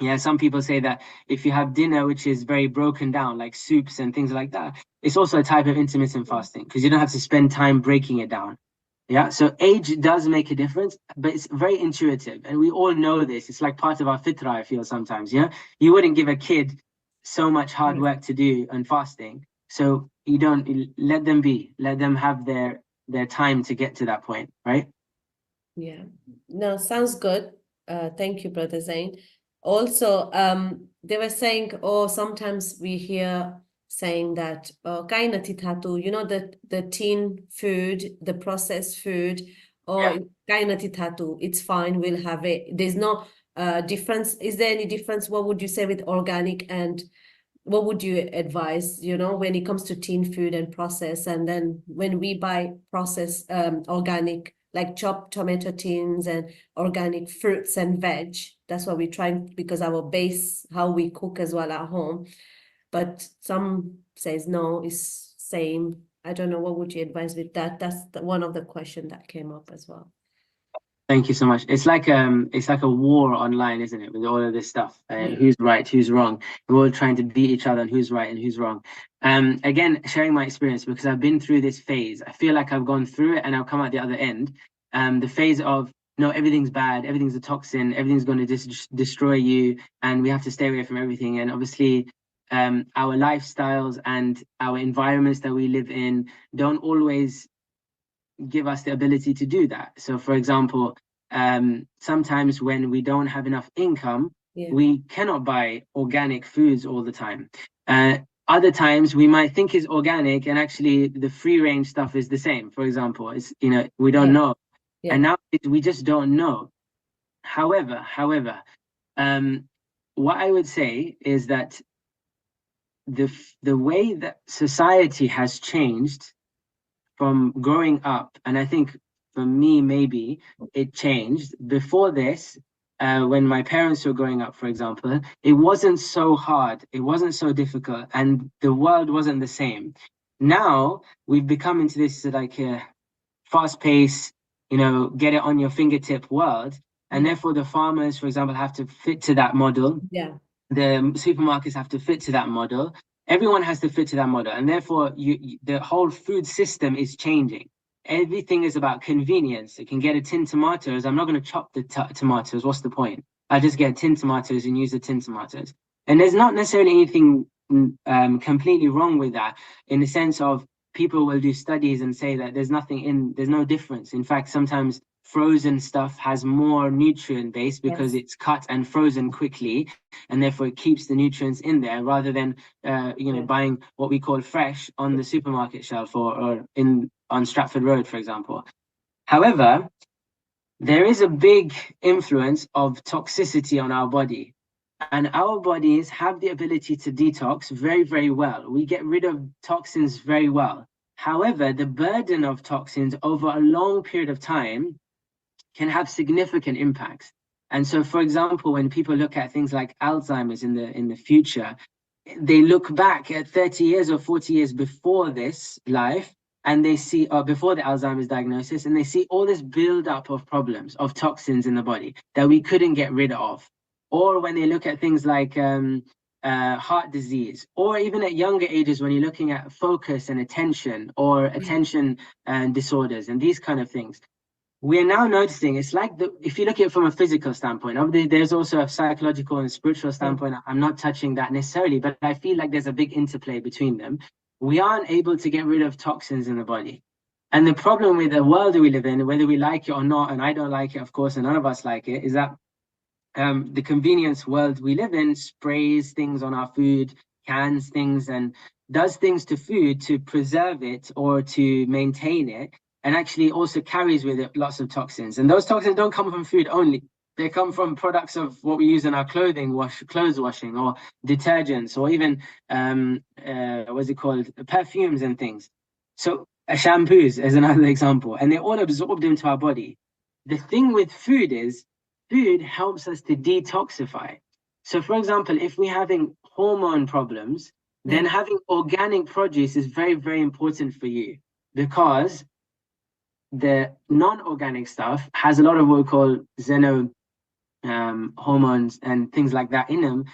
Yeah, some people say that if you have dinner which is very broken down, like soups and things like that, it's also a type of intermittent fasting because you don't have to spend time breaking it down. Yeah, so age does make a difference, but it's very intuitive, and we all know this. It's like part of our fitrah, I feel sometimes. Yeah, you wouldn't give a kid so much hard work to do on fasting, so you don't let them be. Let them have their time to get to that point, right? Yeah, no, sounds good. Thank you, Brother Zain. Also, they were saying, oh, sometimes we hear saying that kain nati thatu, you know, the tin food, the processed food, or kain nati thatu, it's fine, we'll have it. There's no difference. Is there any difference? What would you say with organic, and what would you advise, you know, when it comes to tin food and process? And then when we buy processed organic, like chopped tomato tins and organic fruits and veg, that's what we're trying, because our base, how we cook as well at home. But some says no, it's same. I don't know, what would you advise with that? That's one of the question that came up as well. Thank you so much. It's like a war online, isn't it? With all of this stuff, who's right, who's wrong. We're all trying to beat each other on who's right and who's wrong. Again, sharing my experience, because I've been through this phase. I feel like I've gone through it and I'll come out the other end. The phase of, no, everything's bad, everything's a toxin, everything's going to destroy you, and we have to stay away from everything. And obviously, our lifestyles and our environments that we live in don't always give us the ability to do that. So, for example, sometimes when we don't have enough income, we cannot buy organic foods all the time. Other times we might think it's organic, and actually the free range stuff is the same. For example, it's, you know, we don't know. And now we just don't know. However, what I would say is that the way that society has changed from growing up, and I think for me, maybe it changed. Before this, when my parents were growing up, for example, it wasn't so hard, it wasn't so difficult, and the world wasn't the same. Now we've become into this like fast-paced, you know, get it on your fingertip world, and therefore the farmers, for example, have to fit to that model. The supermarkets have to fit to that model. Everyone has to fit to that model, and therefore the whole food system is changing. Everything is about convenience. You can get a tin tomatoes. I'm not going to chop the tomatoes. What's the point? I just get tin tomatoes and use the tin tomatoes. And there's not necessarily anything completely wrong with that, in the sense of people will do studies and say that there's no difference. In fact, sometimes frozen stuff has more nutrient base because it's cut and frozen quickly, and therefore it keeps the nutrients in there, rather than buying what we call fresh on the supermarket shelf or on Stratford Road, for example. However, there is a big influence of toxicity on our body, and our bodies have the ability to detox very, very well. We get rid of toxins very well. However, the burden of toxins over a long period of time can have significant impacts. And so, for example, when people look at things like Alzheimer's in the future, they look back at 30 years or 40 years before this life, and they see, or before the Alzheimer's diagnosis, and they see all this build-up of problems, of toxins in the body that we couldn't get rid of. Or when they look at things like heart disease, or even at younger ages when you're looking at focus and attention, or attention disorders and these kind of things. We're now noticing it's like if you look at it from a physical standpoint, obviously there's also a psychological and spiritual standpoint. I'm not touching that necessarily, but I feel like there's a big interplay between them. We aren't able to get rid of toxins in the body. And the problem with the world we live in, whether we like it or not, and I don't like it, of course, and none of us like it, is that the convenience world we live in sprays things on our food, cans things, and does things to food to preserve it or to maintain it, and actually also carries with it lots of toxins. And those toxins don't come from food only. They come from products of what we use in our clothing, clothes washing, or detergents, or even what's it called, perfumes and things. So shampoos is another example, and they're all absorbed into our body. The thing with food is, food helps us to detoxify. So, for example, if we're having hormone problems, then having organic produce is very, very important for you, because the non-organic stuff has a lot of what we call hormones and things like that in them,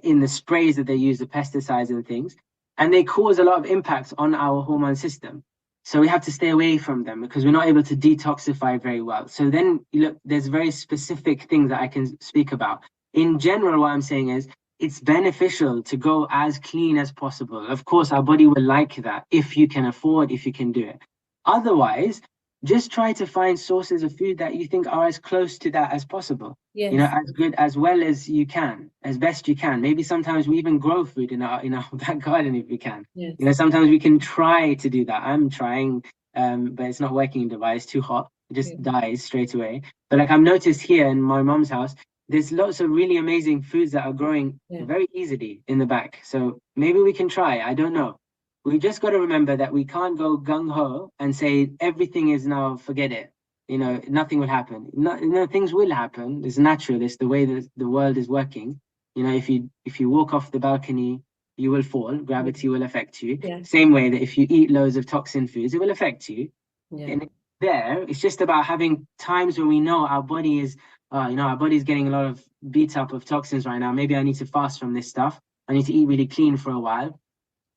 in the sprays that they use, the pesticides and things, and they cause a lot of impact on our hormone system. So we have to stay away from them because we're not able to detoxify very well. So then, look, there's very specific things that I can speak about. In general, what I'm saying is, it's beneficial to go as clean as possible. Of course, our body will like that if you can afford, if you can do it. Otherwise, just try to find sources of food that you think are as close to that as possible. Yes. You know, as good, as well as you can, as best you can. Maybe sometimes we even grow food in our back garden if we can. Yes. You know, sometimes we can try to do that. I'm trying, but it's not working in Dubai. It's too hot. It just dies straight away. But like I've noticed here in my mom's house, there's lots of really amazing foods that are growing very easily in the back. So maybe we can try. I don't know. We just got to remember that we can't go gung-ho and say everything is now, forget it. You know, nothing will happen. No, things will happen. It's natural. It's the way that the world is working. You know, if you walk off the balcony, you will fall. Gravity will affect you. Same way that if you eat loads of toxin foods, it will affect you. And it's just about having times when we know our body is, our body's getting a lot of beat up of toxins right now. Maybe I need to fast from this stuff. I need to eat really clean for a while.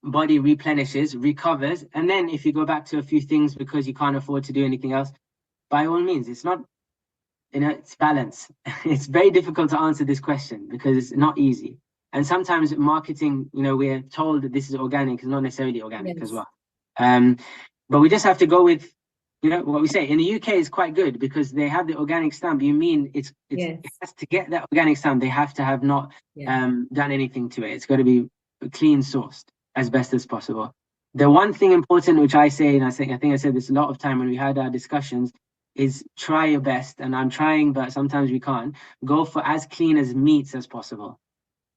Body replenishes, recovers, and then if you go back to a few things because you can't afford to do anything else, by all means. It's not, it's balance. It's very difficult to answer this question because it's not easy. And sometimes marketing, we're told that this is organic, is not necessarily organic as well. But we just have to go with, what we say. In the UK is quite good because they have the organic stamp. You mean it has to get that organic stamp, they have to have not done anything to it. It's got to be clean sourced as best as possible. The one thing important, which I say, and I think I said this a lot of time when we had our discussions, is try your best. And I'm trying, but sometimes we can't. Go for as clean as meats as possible.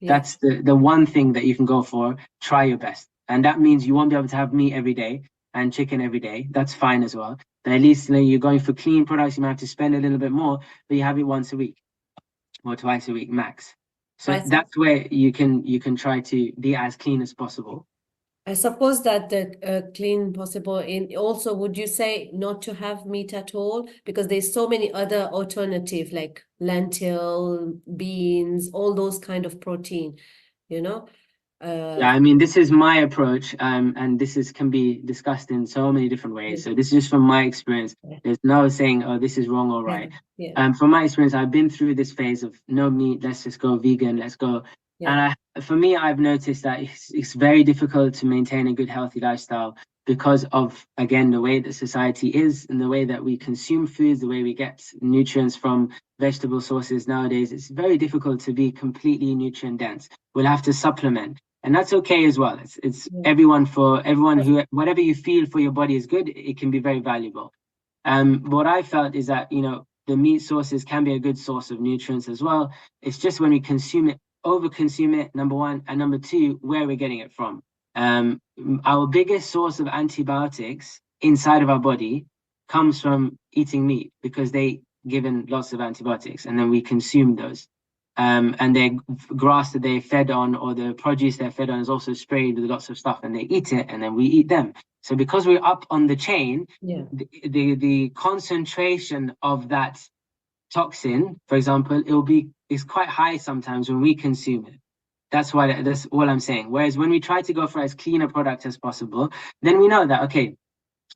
That's the one thing that you can go for. Try your best. And that means you won't be able to have meat every day and chicken every day. That's fine as well. But at least you're going for clean products. You might have to spend a little bit more, but you have it once a week or twice a week max. So that's where you can try to be as clean as possible. I suppose that the clean possible in also, would you say not to have meat at all? Because there's so many other alternative like lentil, beans, all those kind of protein, Yeah, I mean, this is my approach, and this can be discussed in so many different ways. So this is just from my experience. There's no saying, oh, this is wrong or right. From my experience, I've been through this phase of no meat, let's just go vegan, let's go. And for me, I've noticed that it's very difficult to maintain a good, healthy lifestyle because of, again, the way that society is and the way that we consume foods, the way we get nutrients from vegetable sources nowadays. It's very difficult to be completely nutrient dense. We'll have to supplement. And that's okay as well. It's everyone who, whatever you feel for your body is good, it can be very valuable. What I felt is that, the meat sources can be a good source of nutrients as well. It's just when we consume it, over-consume it, number one, and number two, where we're getting it from. Our biggest source of antibiotics inside of our body comes from eating meat because they given lots of antibiotics and then we consume those. And the grass that they fed on or the produce they're fed on is also sprayed with lots of stuff and they eat it and then we eat them. So because we're up on the chain, the concentration of that toxin, for example, is quite high sometimes when we consume it. That's all I'm saying. Whereas when we try to go for as clean a product as possible, then we know that, okay,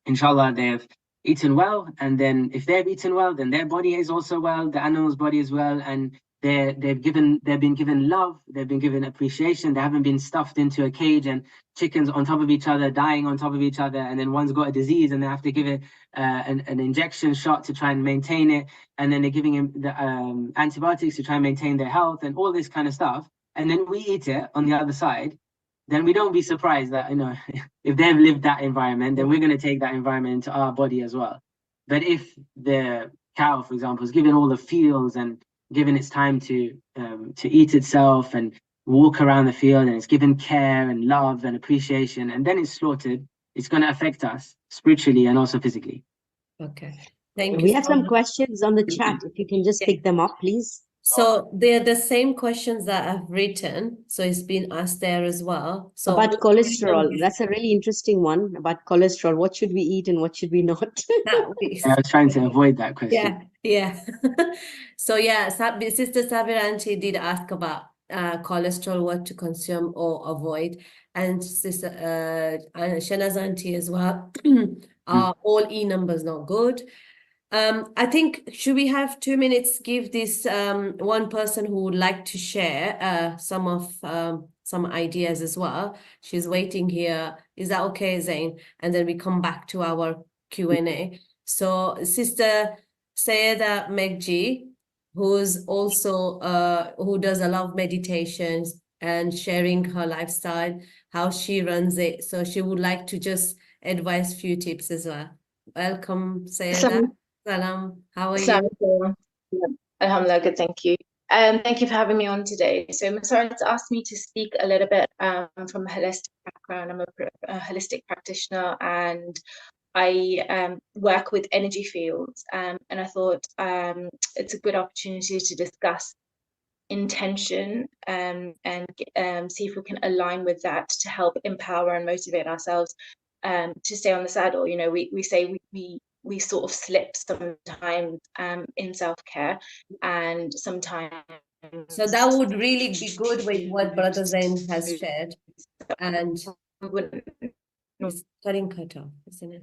inshallah, they've eaten well. And then if they've eaten well, then their body is also well, the animal's body as well. And they've been given love, they've been given appreciation. They haven't been stuffed into a cage and chickens on top of each other, dying on top of each other. And then one's got a disease and they have to give it an injection shot to try and maintain it. And then they're giving him the antibiotics to try and maintain their health and all this kind of stuff. And then we eat it on the other side. then we don't be surprised that, you know, if they've lived that environment, then we're going to take that environment into our body as well. But if the cow, for example, is given all the fields and given its time to eat itself and walk around the field, and it's given care and love and appreciation, and then it's slaughtered, it's going to affect us spiritually and also physically. Okay. Thank We you have so some much. questions on the chat. If you can just pick them up, please. So they're the same questions that I've written. So it's been asked there as well. So About cholesterol, that's a really interesting one about cholesterol. What should we eat and what should we not? that we- I was trying to avoid that question. Yeah. So yeah, Sister Sabir auntie did ask about cholesterol, what to consume or avoid, and Sister Shanaz auntie as well. Are all E numbers not good? I think, should we have 2 minutes, give this one person who would like to share some ideas as well. She's waiting here. Is that okay, Zain? And then we come back to our Q&A. So Sister Sayeda Megji, who's also who does a lot of meditations and sharing her lifestyle, how she runs it. So she would like to just advise few tips as well. Welcome, Sayeda. Salam, how are you? Assalamualaikum. Alhamdulillah, good, thank you. Thank you for having me on today. So Mussarat asked me to speak a little bit from a holistic background. I'm a holistic practitioner, and I work with energy fields, and I thought it's a good opportunity to discuss intention and see if we can align with that to help empower and motivate ourselves to stay on the saddle. You know, we say we sort of slip sometimes in self-care, and sometimes. So that would really be good with what Brother Zain has shared, and it's getting cut off, isn't it?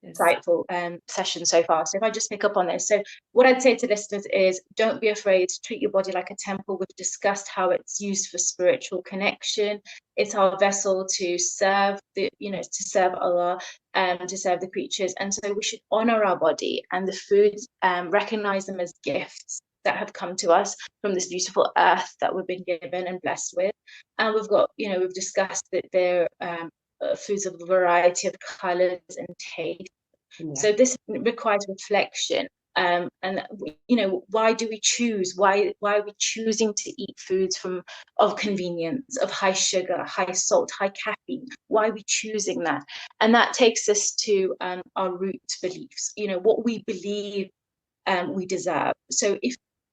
Yes. Insightful session so far. So if I just pick up on this, so what I'd say to listeners is, don't be afraid to treat your body like a temple. We've discussed how it's used for spiritual connection. It's our vessel to serve to serve Allah, to serve the creatures, and so we should honor our body and the foods, recognize them as gifts that have come to us from this beautiful earth that we've been given and blessed with. And we've got, we've discussed that they're foods of a variety of colors and taste. Yeah. So this requires reflection. And why do we choose? Why are we choosing to eat foods of convenience, of high sugar, high salt, high caffeine? Why are we choosing that? And that takes us to our root beliefs. What we believe we deserve. So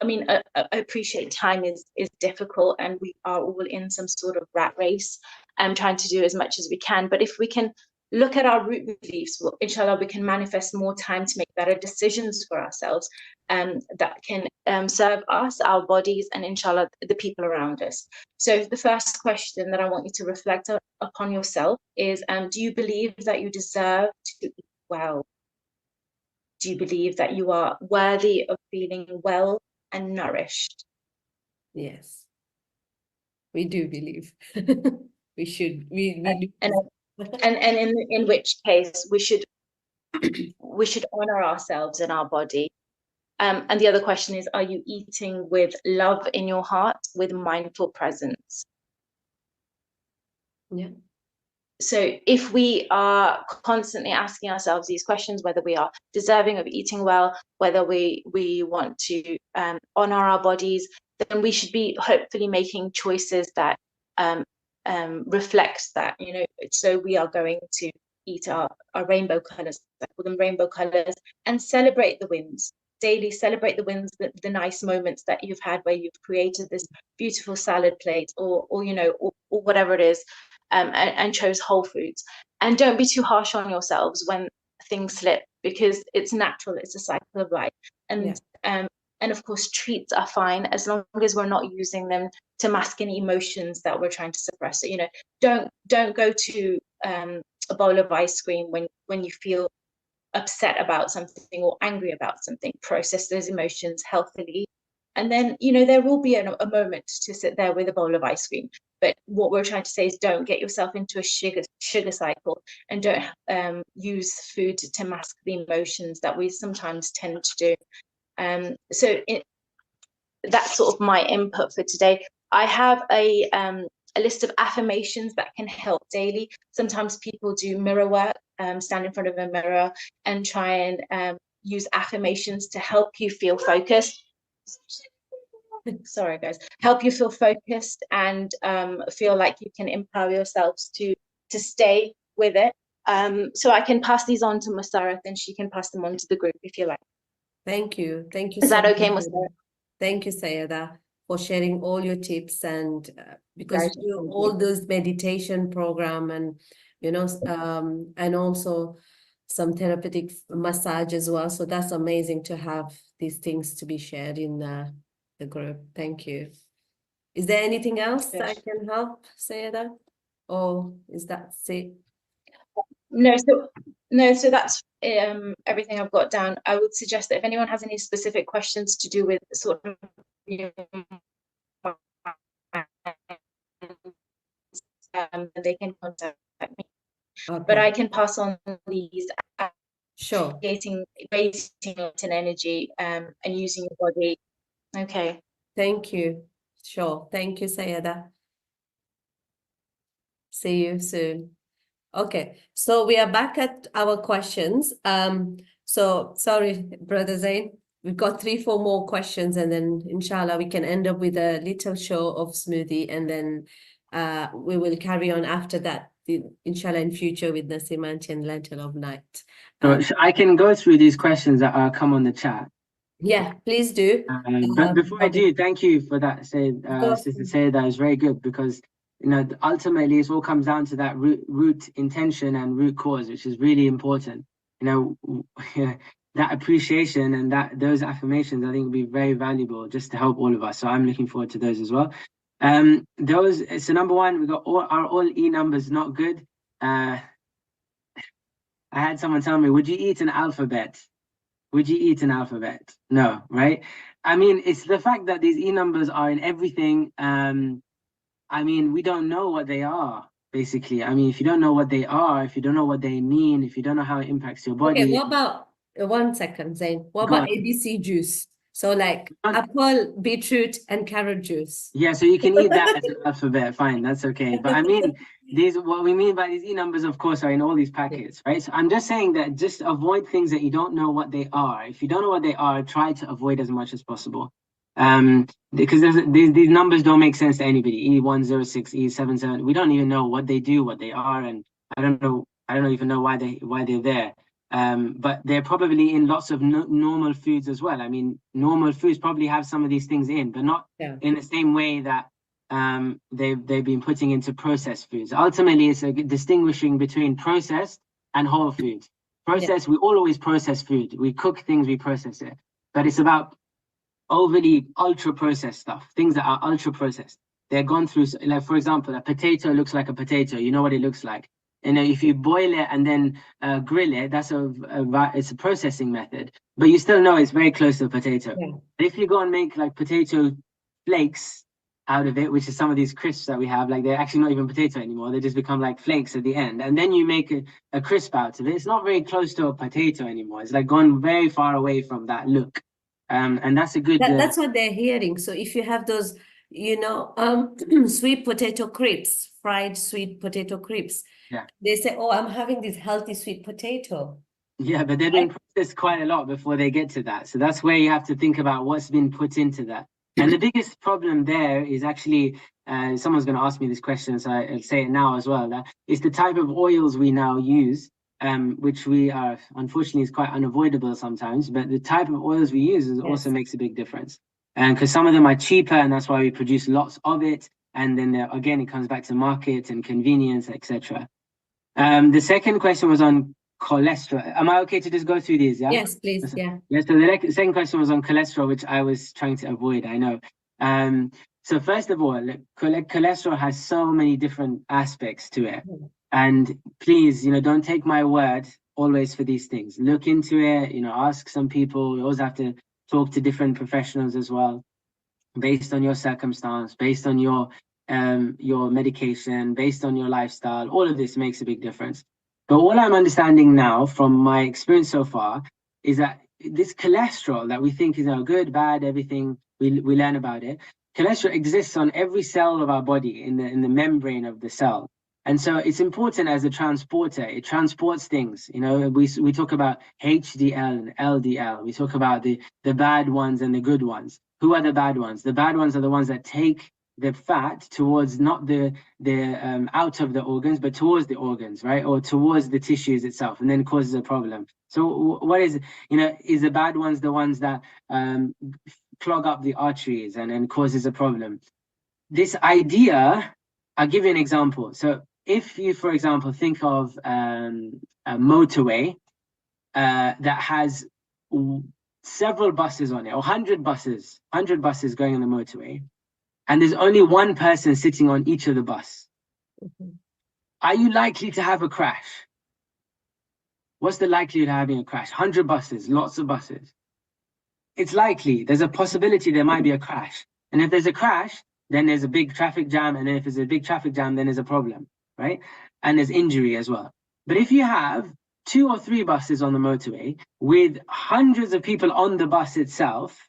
I appreciate time is difficult, and we are all in some sort of rat race and trying to do as much as we can. But if we can look at our root beliefs, well, inshallah, we can manifest more time to make better decisions for ourselves that can serve us, our bodies, and inshallah, the people around us. So the first question that I want you to reflect upon yourself is, do you believe that you deserve to eat well? Do you believe that you are worthy of feeling well and nourished? Yes, we do believe. We should. We do. And in which case we should honor ourselves and our body. And the other question is, are you eating with love in your heart, with mindful presence? Yeah. So if we are constantly asking ourselves these questions, whether we are deserving of eating well, whether we want to honor our bodies, then we should be hopefully making choices that reflects that. So we are going to eat our rainbow colors, I call them rainbow colors, and celebrate the wins daily. Celebrate the wins, the nice moments that you've had where you've created this beautiful salad plate, or whatever it is. And chose whole foods. And don't be too harsh on yourselves when things slip, because it's natural, it's a cycle of life. And of course, treats are fine as long as we're not using them to mask any emotions that we're trying to suppress. So, don't go to a bowl of ice cream when you feel upset about something or angry about something. Process those emotions healthily. And then, there will be a moment to sit there with a bowl of ice cream. But what we're trying to say is, don't get yourself into a sugar cycle, and don't use food to mask the emotions that we sometimes tend to do. So that's sort of my input for today. I have a a list of affirmations that can help daily. Sometimes people do mirror work, stand in front of a mirror and try and use affirmations to help you feel focused. Sorry, guys. Help you feel focused and feel like you can empower yourselves to stay with it. So I can pass these on to Mussarat, and she can pass them on to the group if you like. Thank you. Thank you Is so that okay, much. Mussarat? Thank you, Sayeda, for sharing all your tips, and because Right, you do thank all you. those meditation program, and and also some therapeutic massage as well. So that's amazing to have these things to be shared in the group. Thank you. Is there anything else that I Yes. can help, Sayeda? Or is that it? No, so that's everything I've got down. I would suggest that if anyone has any specific questions to do with sort of they can contact me. But Okay, I can pass on these sure. raising energy and using your body. Okay. Thank you. Sure. Thank you, Sayeda. See you soon. Okay, so we are back at our questions. So sorry, Brother Zain, we've got 3-4 more questions, and then inshallah we can end up with a little show of smoothie, and then we will carry on after that, inshallah, in future with Nasimanti and Lentil of Night. So I can go through these questions that come on the chat. Yeah, please do. But before I Okay. do, thank you for that. course. Sister Say that is very good, because ultimately it all comes down to that root intention and root cause, which is really important. That appreciation and those affirmations, I think, will be very valuable just to help all of us. So I'm looking forward to those as well. So number one, we got all E numbers not good. I had someone tell me, would you eat an alphabet? Would you eat an alphabet? No, right? I mean, it's the fact that these E numbers are in everything. I mean, we don't know what they are, basically. I mean, if you don't know what they are, if you don't know what they mean, if you don't know how it impacts your body. Okay, what about 1 second, Zain? What Go about on. ABC juice? So like On- apple, beetroot, and carrot juice. Yeah, so you can eat that as an alphabet, fine, that's okay. But I mean, what we mean by these E numbers, of course, are in all these packets, right? So I'm just saying that just avoid things that you don't know what they are. If you don't know what they are, try to avoid as much as possible. Because these numbers don't make sense to anybody. E106, E77, we don't even know what they do, what they are, and I don't even know why they're there. But they're probably in lots of normal foods as well. I mean, normal foods probably have some of these things in, but not in the same way that they've been putting into processed foods. Ultimately, it's a distinguishing between processed and whole food. Processed, we always process food. We cook things, we process it. But it's about overly ultra processed stuff, things that are ultra processed. They're gone through, like, for example, a potato looks like a potato. You know what it looks like. And if you boil it and then grill it, that's it's a processing method. But you still know it's very close to a potato. Yeah. But if you go and make like potato flakes out of it, which is some of these crisps that we have, like they're actually not even potato anymore. They just become like flakes at the end. And then you make a crisp out of it. It's not very close to a potato anymore. It's like gone very far away from that look. And that's a good. That's what they're hearing. So if you have those, sweet potato crisps, fried sweet potato crisps, they say, "Oh, I'm having this healthy sweet potato." Yeah, but they've been processed quite a lot before they get to that. So that's where you have to think about what's been put into that. And the biggest problem there is actually, someone's going to ask me this question, so I'll say it now as well. That is the type of oils we now use. Which we are, unfortunately, is quite unavoidable sometimes, but the type of oils we use also makes a big difference. And because some of them are cheaper, and that's why we produce lots of it. And then again, it comes back to market and convenience, etc. The second question was on cholesterol. Am I okay to just go through these? Yeah. Yes, please. Yeah. Yeah. So the second question was on cholesterol, which I was trying to avoid. I know. So first of all, cholesterol has so many different aspects to it. And please, don't take my word always for these things. Look into it, ask some people. You always have to talk to different professionals as well, based on your circumstance, based on your medication, based on your lifestyle. All of this makes a big difference. But what I'm understanding now from my experience so far is that this cholesterol that we think is good, bad, everything we learn about it, cholesterol exists on every cell of our body in the membrane of the cell. And so it's important as a transporter. It transports things. You know, we talk about HDL and LDL. We talk about the bad ones and the good ones. Who are the bad ones? The bad ones are the ones that take the fat towards not the out of the organs, but towards the organs, right? Or towards the tissues itself, and then causes a problem. So what is, you know, is the bad ones the ones that clog up the arteries and causes a problem? This idea, I'll give you an example. So if you, for example, think of a motorway that has several buses on it, or 100 buses going on the motorway, and there's only one person sitting on each of the bus. Are you likely to have a crash? What's the likelihood of having a crash? 100 buses, lots of buses. It's likely, there's a possibility there might be a crash. And if there's a crash, then there's a big traffic jam. And if there's a big traffic jam, then there's a problem, right? And there's injury as well. But if you have 2 or 3 buses on the motorway with hundreds of people on the bus itself,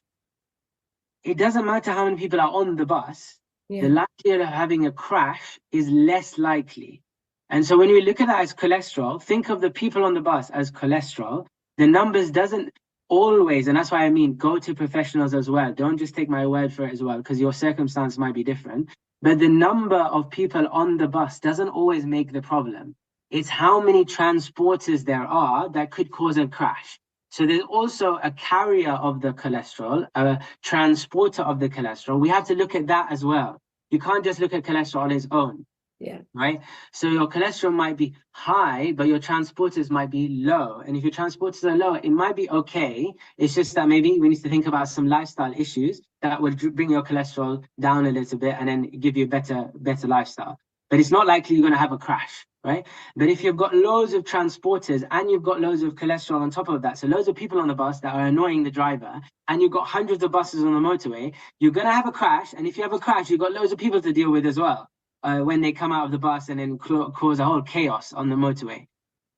it doesn't matter how many people are on the bus, the likelihood of having a crash is less likely. And so when we look at that as cholesterol, think of the people on the bus as cholesterol. The numbers doesn't always, and that's why I mean, go to professionals as well. Don't just take my word for it as well, because your circumstance might be different. But the number of people on the bus doesn't always make the problem. It's how many transporters there are that could cause a crash. So there's also a carrier of the cholesterol, a transporter of the cholesterol. We have to look at that as well. You can't just look at cholesterol on its own. Yeah. Right. So your cholesterol might be high, but your transporters might be low. And if your transporters are low, it might be okay. It's just that maybe we need to think about some lifestyle issues that would bring your cholesterol down a little bit and then give you a better lifestyle. But it's not likely you're going to have a crash, right? But if you've got loads of transporters and you've got loads of cholesterol on top of that, so loads of people on the bus that are annoying the driver, and you've got hundreds of buses on the motorway, you're going to have a crash. And if you have a crash, you've got loads of people to deal with as well. When they come out of the bus and then cause a whole chaos on the motorway.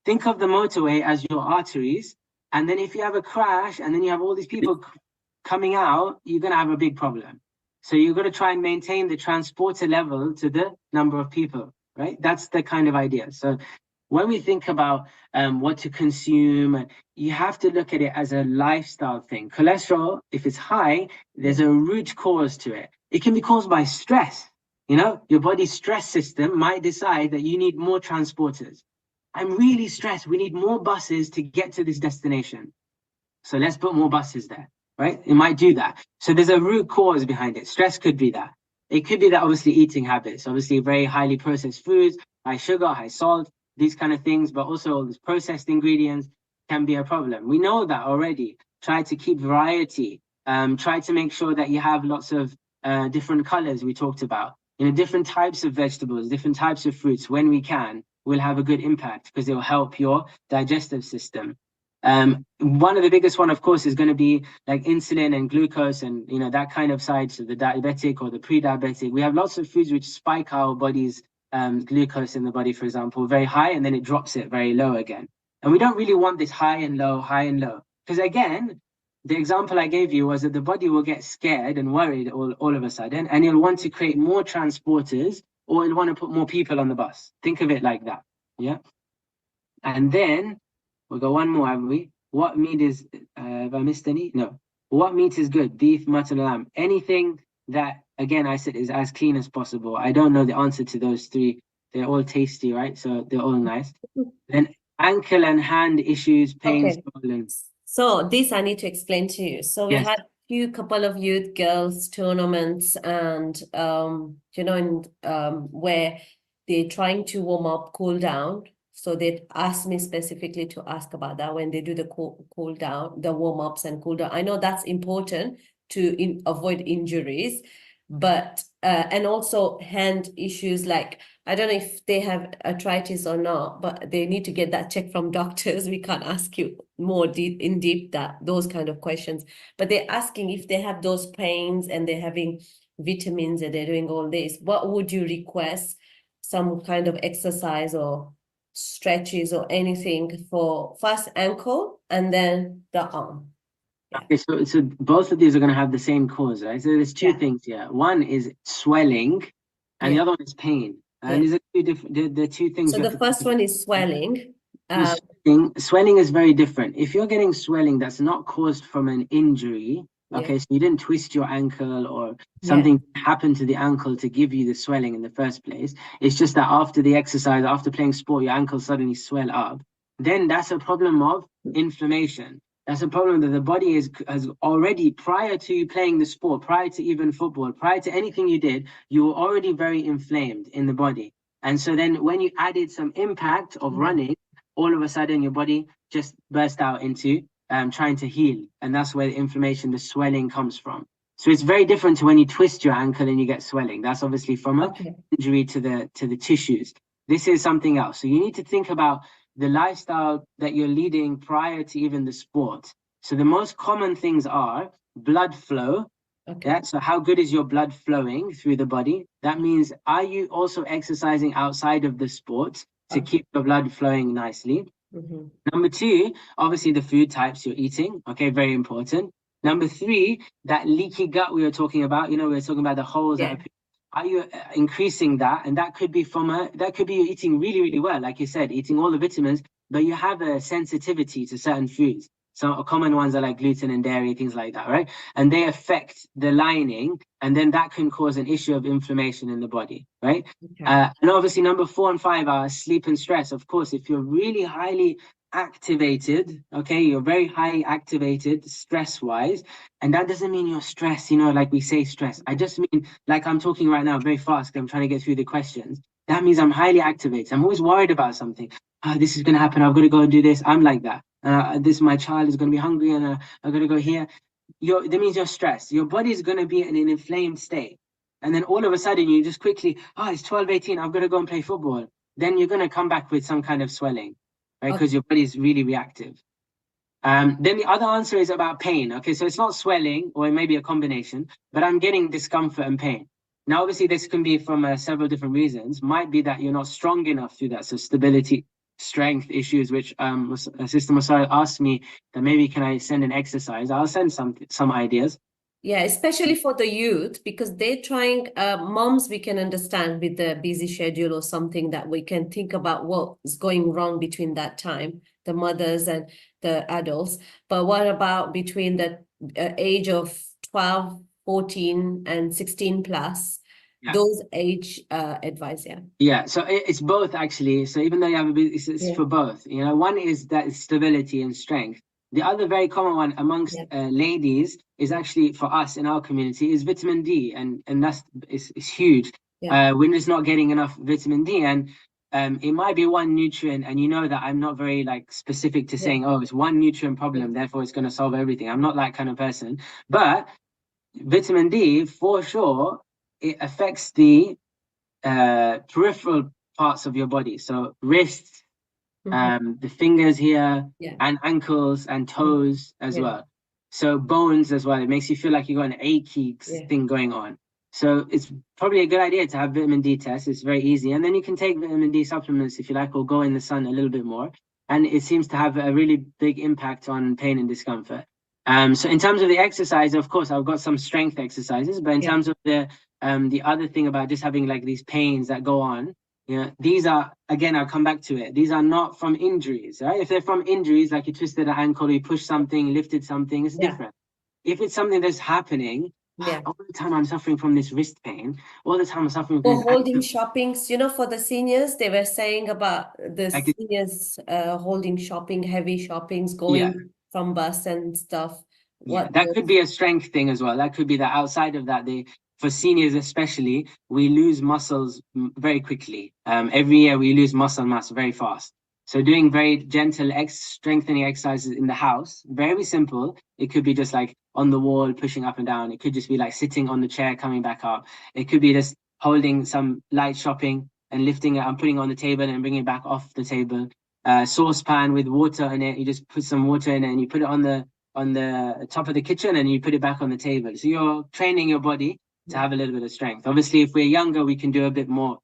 Think of the motorway as your arteries, and then if you have a crash and then you have all these people coming out, you're going to have a big problem. So you're going to try and maintain the transporter level to the number of people, right? That's the kind of idea. So when we think about what to consume, you have to look at it as a lifestyle thing. Cholesterol, if it's high, there's a root cause to it. It can be caused by stress. You know, your body's stress system might decide that you need more transporters. I'm really stressed. We need more buses to get to this destination. So let's put more buses there, right? It might do that. So there's a root cause behind it. Stress could be that. It could be that obviously eating habits, obviously very highly processed foods, high sugar, high salt, these kind of things, but also all these processed ingredients can be a problem. We know that already. Try to keep variety. Try to make sure that you have lots of different colors we talked about. You know, different types of vegetables, different types of fruits, when we can, will have a good impact because it will help your digestive system. One of the biggest one, of course, is going to be like insulin and glucose and, you know, that kind of side. So the diabetic or the pre-diabetic, we have lots of foods which spike our body's glucose in the body, for example, very high, and then it drops it very low again. And we don't really want this high and low, because again, the example I gave you was that the body will get scared and worried all of a sudden, and you'll want to create more transporters, or you'll want to put more people on the bus. Think of it like that, yeah? And then, we'll go one more, haven't we? What meat is, have I missed any? No. What meat is good? Beef, mutton, lamb. Anything that, again, I said is as clean as possible. I don't know the answer to those 3. They're all tasty, right? So they're all nice. Then ankle and hand issues, pain, swollen. So this I need to explain to you. So we Yes. had couple of youth girls tournaments, and you know, where they're trying to warm up, cool down. So they asked me specifically to ask about that when they do the cool down, the warm ups and cool down. I know that's important to avoid injuries, but and also hand issues, like I don't know if they have arthritis or not, but they need to get that checked from doctors. We can't ask you more in deep those kind of questions, but they're asking if they have those pains and they're having vitamins and they're doing all this. What would you request? Some kind of exercise or stretches or anything for first ankle and then the arm? Yeah. Okay, so both of these are going to have the same cause, right? So there's two Yeah. things here. One is swelling, and the Yeah. other one is pain. And Yeah. these are two different. The two things. So you the have to first think about. one is swelling. So swelling is very different. If you're getting swelling that's not caused from an injury, Yeah. okay, so you didn't twist your ankle or Yeah. something happened to the ankle to give you the swelling in the first place. It's just that after the exercise, after playing sport, your ankle suddenly swell up. Then that's a problem of inflammation. That's a problem that the body has already, prior to playing the sport, prior to even football, prior to anything you did, you were already very inflamed in the body. And so then when you added some impact of running, all of a sudden your body just burst out into trying to heal. And that's where the inflammation, the swelling comes from. So it's very different to when you twist your ankle and you get swelling. That's obviously from an injury to the tissues. This is something else. So you need to think about the lifestyle that you're leading prior to even the sport. So the most common things are blood flow. Okay. Yeah, so how good is your blood flowing through the body? That means, are you also exercising outside of the sport to keep the blood flowing nicely? Number two, obviously the food types you're eating. Okay, very important. Number three, that leaky gut we were talking about. We were talking about the holes that are you increasing that? And that could be that could be you eating really, really well, like you said, eating all the vitamins, but you have a sensitivity to certain foods. So common ones are like gluten and dairy, things like that, right? And they affect the lining, and then that can cause an issue of inflammation in the body, right? And obviously number 4 and 5 are sleep and stress. Of course, if you're really highly activated, okay, you're very high activated stress-wise, and that doesn't mean you're stressed, like we say stress. I just mean, like I'm talking right now very fast, I'm trying to get through the questions. That means I'm highly activated. I'm always worried about something. This is going to happen. I've got to go and do this. I'm like that. My child is going to be hungry and I'm going to go here. That means you're stressed. Your body is going to be in an inflamed state. And then all of a sudden you just quickly, it's 12:18, I've got to go and play football. Then you're going to come back with some kind of swelling, right? Because your body is really reactive. Then the other answer is about pain. Okay, so it's not swelling, or it may be a combination, but I'm getting discomfort and pain. Now, obviously, this can be from several different reasons. Might be that you're not strong enough through that. So stability, strength issues, which Sister Mussarat asked me that maybe can I send an exercise? I'll send some ideas. Yeah, especially for the youth, because they're trying, moms, we can understand with the busy schedule or something that we can think about what is going wrong between that time, the mothers and the adults. But what about between the age of 12, 14 and 16 plus? Yeah. Those age advice, Yeah, so it's both actually. So even though you have a bit, it's for both. One is that stability and strength. The other very common one amongst ladies is actually for us in our community is vitamin D, and that's it's huge. We're just not getting enough vitamin D, and it might be one nutrient, and that I'm not very like specific to saying, it's one nutrient problem, therefore it's going to solve everything. I'm not that kind of person, but vitamin D for sure, it affects the peripheral parts of your body, so wrists, the fingers here, and ankles and toes as well. So bones as well. It makes you feel like you got an achy thing going on. So it's probably a good idea to have vitamin D tests. It's very easy, and then you can take vitamin D supplements if you like, or go in the sun a little bit more. And it seems to have a really big impact on pain and discomfort. So in terms of the exercise, of course, I've got some strength exercises, but in terms of the other thing about just having like these pains that go on, these are, again, I'll come back to it. These are not from injuries, right? If they're from injuries, like you twisted an ankle, you pushed something, lifted something, it's different. If it's something that's happening, all the time I'm suffering from this wrist pain, all the time I'm suffering from holding shoppings, for the seniors, they were saying about the seniors holding shopping, heavy shoppings, going from bus and stuff. That could be a strength thing as well. That could be that outside of that, for seniors especially, we lose muscles very quickly. Every year we lose muscle mass very fast. So doing very gentle strengthening exercises in the house, very simple. It could be just like on the wall, pushing up and down. It could just be like sitting on the chair, coming back up. It could be just holding some light shopping and lifting it and putting it on the table and bringing it back off the table. Saucepan with water in it. You just put some water in it and you put it on the top of the kitchen and you put it back on the table. So you're training your body to have a little bit of strength. Obviously, if we're younger, we can do a bit more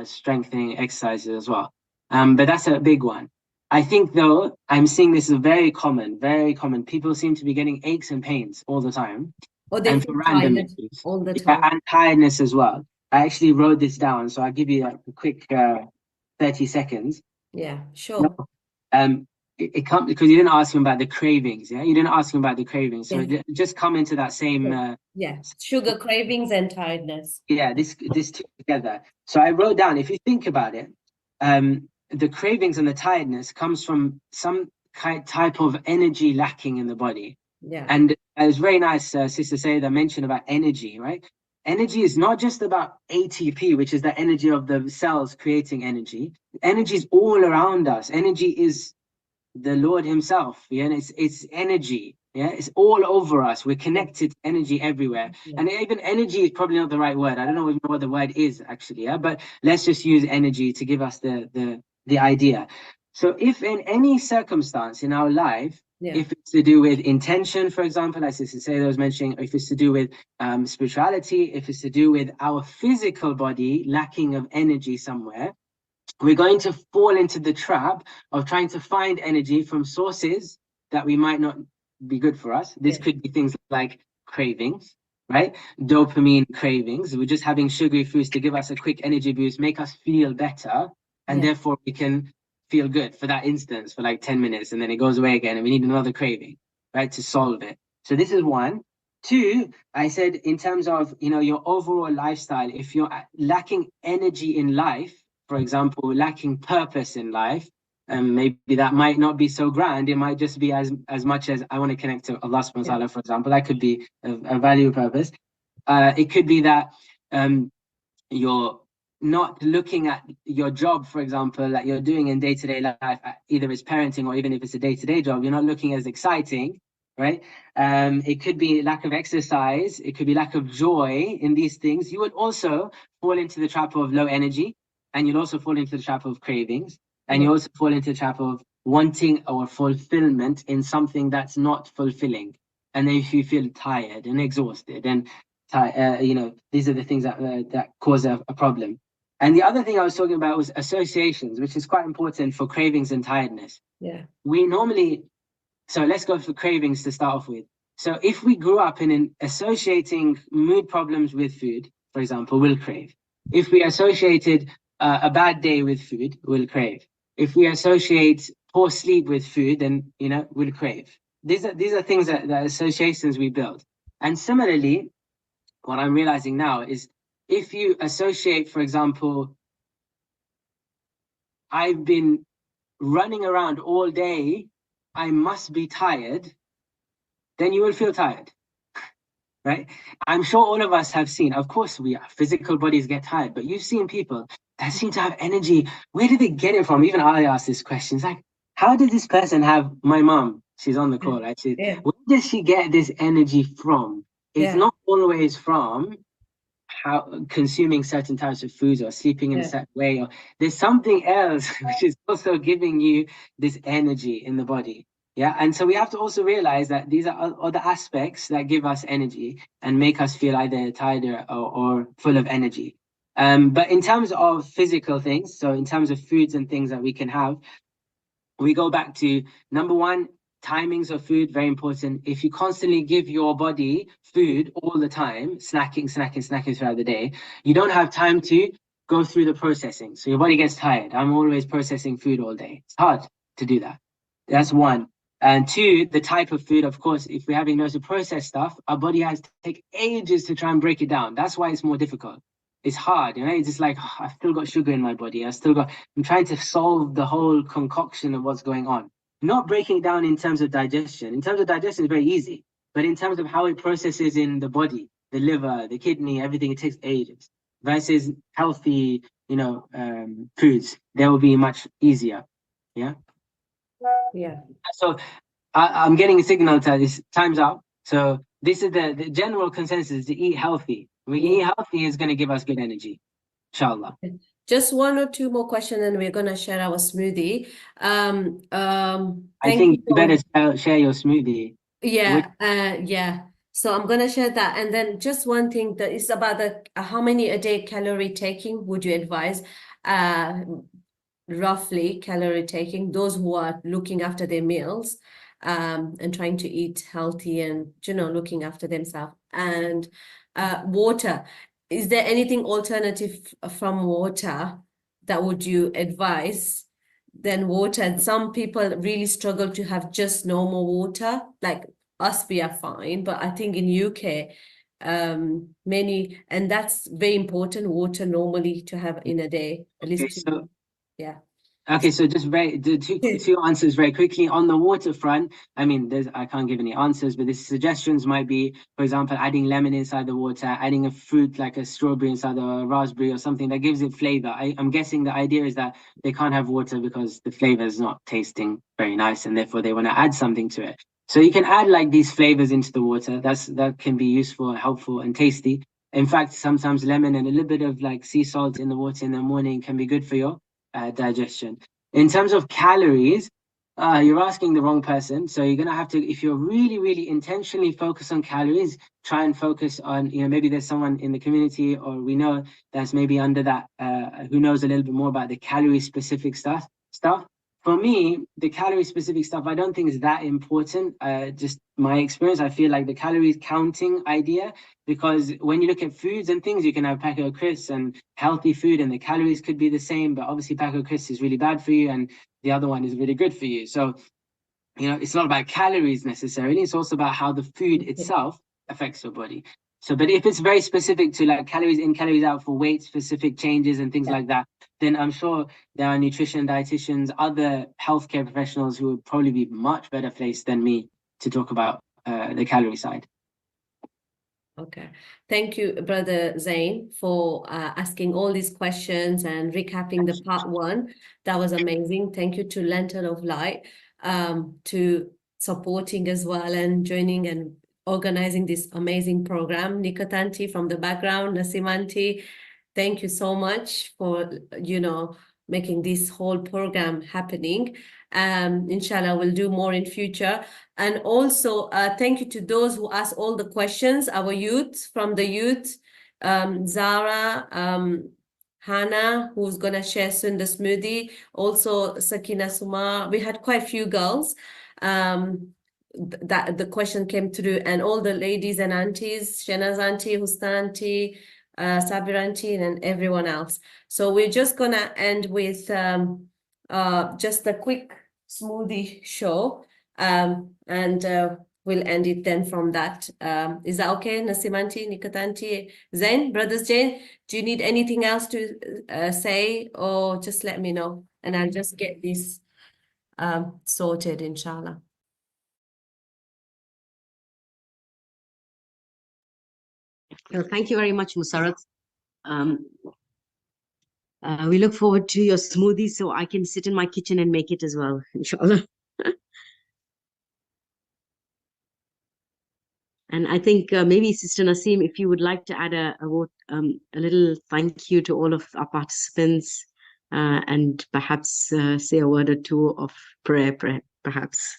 strengthening exercises as well. But that's a big one. I think though, I'm seeing this is very common, very common. People seem to be getting aches and pains all the time, Or they and feel for random tired issues. all the Yeah, time. and tiredness as well. I actually wrote this down, so I'll give you like a quick 30 seconds. Yeah, sure. No, it can't, because you didn't ask him about the cravings. Yeah, you didn't ask him about the cravings, so Yeah. just come into that same. Yeah, sugar cravings and tiredness. Yeah, this two together. So I wrote down, if you think about it, the cravings and the tiredness comes from some type of energy lacking in the body. Yeah. And it was very nice, Sister Sayeda mentioned about energy, right? Energy is not just about ATP, which is the energy of the cells creating energy. Energy is all around us. Energy is the Lord Himself. Yeah, and it's energy. Yeah, it's all over us. We're connected to energy everywhere. Yeah. And even energy is probably not the right word. I don't know even what the word is actually. Yeah, but let's just use energy to give us the idea. So if in any circumstance in our life, Yeah. if it's to do with intention, for example, as Sister Sayeda was mentioning, if it's to do with spirituality, if it's to do with our physical body lacking of energy somewhere, we're going to fall into the trap of trying to find energy from sources that we might not be good for us. This Yeah. could be things like cravings, right? Dopamine cravings. We're just having sugary foods to give us a quick energy boost, make us feel better, and Yeah. therefore we can feel good for that instance for like 10 minutes, and then it goes away again, and we need another craving, right, to solve it. So this is one. Two, I said in terms of, your overall lifestyle, if you're lacking energy in life, for example, lacking purpose in life, maybe that might not be so grand. It might just be as much as I want to connect to Allah subhanahu wa ta'ala, for example. That could be a value purpose. It could be that you're not looking at your job, for example, that you're doing in day-to-day life, either it's parenting or even if it's a day-to-day job, you're not looking as exciting, right? It could be lack of exercise. It could be lack of joy in these things. You would also fall into the trap of low energy, and you'll also fall into the trap of cravings, and you also fall into the trap of wanting or fulfillment in something that's not fulfilling. And then if you feel tired and exhausted and these are the things that cause a problem. And the other thing I was talking about was associations, which is quite important for cravings and tiredness. Yeah. So let's go for cravings to start off with. So if we grew up in associating mood problems with food, for example, we'll crave. If we associated a bad day with food, we'll crave. If we associate poor sleep with food, then we'll crave. These are things that associations we build. And similarly, what I'm realizing now is if you associate, for example, I've been running around all day, I must be tired, then you will feel tired, right? I'm sure all of us have seen, of course, physical bodies get tired, but you've seen people that seem to have energy. Where did they get it from? Even I ask this question. It's like, how did this person have, my mom, she's on the call, actually. Yeah. Where does she get this energy from? It's not always from how consuming certain types of foods or sleeping in a certain way, or there's something else which is also giving you this energy in the body. Yeah, and so we have to also realize that these are other aspects that give us energy and make us feel either tired or full of energy. But in terms of physical things, so in terms of foods and things that we can have, we go back to number one, timings of food, very important. If you constantly give your body food all the time, snacking throughout the day, you don't have time to go through the processing. So your body gets tired. I'm always processing food all day. It's hard to do that. That's one. And two, the type of food, of course, if we're having no processed stuff, our body has to take ages to try and break it down. That's why it's more difficult. It's hard, it's just like, I've still got sugar in my body. I'm trying to solve the whole concoction of what's going on. Not breaking it down in terms of digestion. In terms of digestion, it's very easy. But in terms of how it processes in the body, the liver, the kidney, everything, it takes ages. Versus healthy, foods, they will be much easier. Yeah. Yeah. So I'm getting a signal that this time's up. So this is the general consensus to eat healthy. We eat healthy is going to give us good energy, inshallah. Just one or two more questions, and we're gonna share our smoothie. I think you better share your smoothie. Yeah. So I'm gonna share that, and then just one thing that is about the how many a day calorie taking would you advise? roughly calorie taking, those who are looking after their meals, and trying to eat healthy and, looking after themselves. And water. Is there anything alternative from water that would you advise than water? And some people really struggle to have just normal water. Like us, we are fine, but I think in UK, many, and that's very important, water normally to have in a day, at Okay, least two. Yeah. Okay, so just two answers very quickly. On the water front, I mean, I can't give any answers, but the suggestions might be, for example, adding lemon inside the water, adding a fruit like a strawberry inside a raspberry or something that gives it flavor. I'm guessing the idea is that they can't have water because the flavor is not tasting very nice, and therefore they want to add something to it. So you can add like these flavors into the water. That can be useful, helpful, and tasty. In fact, sometimes lemon and a little bit of like sea salt in the water in the morning can be good for your digestion. In terms of calories, you're asking the wrong person. So you're gonna have to, if you're really, really intentionally focused on calories, try and focus on, maybe there's someone in the community or we know that's maybe under that, who knows a little bit more about the calorie specific stuff. For me, the calorie specific stuff, I don't think is that important. Just my experience, I feel like the calories counting idea, because when you look at foods and things, you can have a packet of crisps and healthy food and the calories could be the same, but obviously packet of crisps is really bad for you and the other one is really good for you. So, it's not about calories necessarily. It's also about how the food itself affects your body. So, but if it's very specific to like calories in, calories out for weight specific changes and things like that, then I'm sure there are nutrition dietitians, other healthcare professionals who would probably be much better placed than me to talk about the calorie side. Okay. Thank you, Brother Zain, for asking all these questions and recapping the part 1. That was amazing. Thank you to Lantern of Light, to supporting as well and joining and organizing this amazing program. Nikatanti from the background, Nasimanti, thank you so much for, making this whole program happening. Inshallah, we'll do more in future. And also, thank you to those who asked all the questions, our youth, Zara, Hannah, who's going to share soon the smoothie, also Sakina Suma. We had quite a few girls that the question came through, and all the ladies and aunties, Shenaz auntie, Husna auntie, Sabir auntie, and everyone else. So we're just going to end with just a quick smoothie show, and we'll end it then from that. Is that okay, Nasimanti, Nikatanti, Zain, Brothers Zain? Do you need anything else to say, or just let me know, and I'll just get this sorted, inshallah. Well, thank you very much, Mussarat. We look forward to your smoothie so I can sit in my kitchen and make it as well, inshallah. And I think maybe Sister Naseem, if you would like to add a little thank you to all of our participants, and perhaps say a word or two of prayer, perhaps.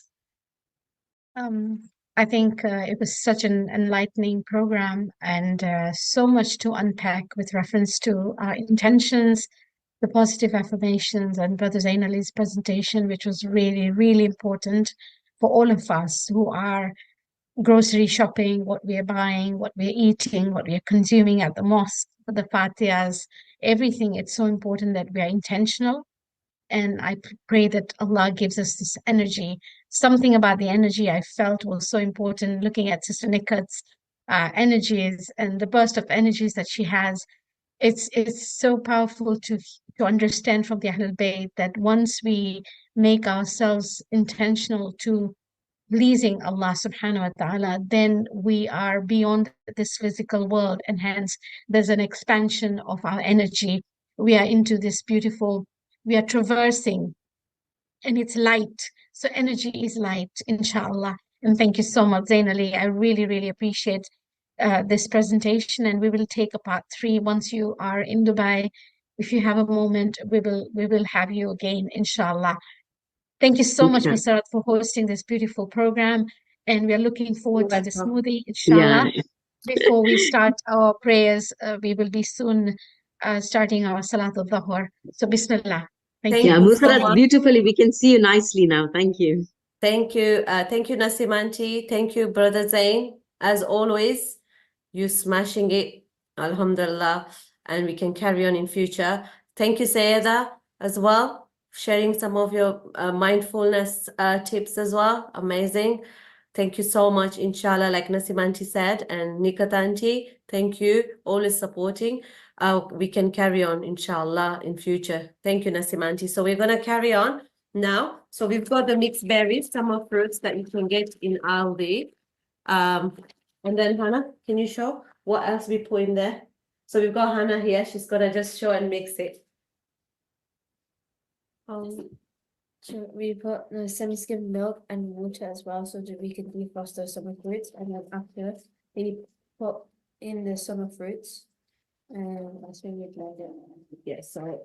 I think it was such an enlightening program, and so much to unpack with reference to our intentions, the positive affirmations, and Brother Zainali's presentation, which was really, really important for all of us who are grocery shopping, what we are buying, what we are eating, what we are consuming at the mosque, the fatihas, everything. It's so important that we are intentional. And I pray that Allah gives us this energy. Something about the energy I felt was so important, looking at Sister Nikat's energies and the burst of energies that she has. It's so powerful to understand from the Ahlul Bayt that once we make ourselves intentional to pleasing Allah subhanahu wa ta'ala, then we are beyond this physical world, and hence there's an expansion of our energy. We are into this beautiful, we are traversing, and it's light. So energy is light, inshallah. And thank you so much, Zainali. I really, really appreciate this presentation, and we will take a part 3 once you are in Dubai. If you have a moment, we will have you again, inshallah. Thank you so much, Mussarat, for hosting this beautiful program. And we are looking forward to the smoothie, inshallah. Yeah. Before we start our prayers, we will be soon starting our Salatul Dhuhr. So, Bismillah. Thank Yeah, you. Mussarat, beautifully. We can see you nicely now. Thank you. Thank you. Thank you, Nasim Aunty. Thank you, Brother Zain. As always, you smashing it. Alhamdulillah. And we can carry on in future. Thank you, Sayeda, as well, sharing some of your mindfulness tips as well. Amazing. Thank you so much, inshallah, like Nasim Aunty said, and Nikat Aunty, thank you, always supporting. We can carry on, inshallah, in future. Thank you, Nasim Aunty. So we're going to carry on now. So we've got the mixed berries, summer fruits that you can get in Aldi. And then Hannah, can you show what else we put in there? So we've got Hannah here. She's going to just show and mix it. So we put the semi-skimmed milk and water as well, so that we can defrost those summer fruits, and then after we put in the summer fruits, and that's when we blend it. Yes, sorry.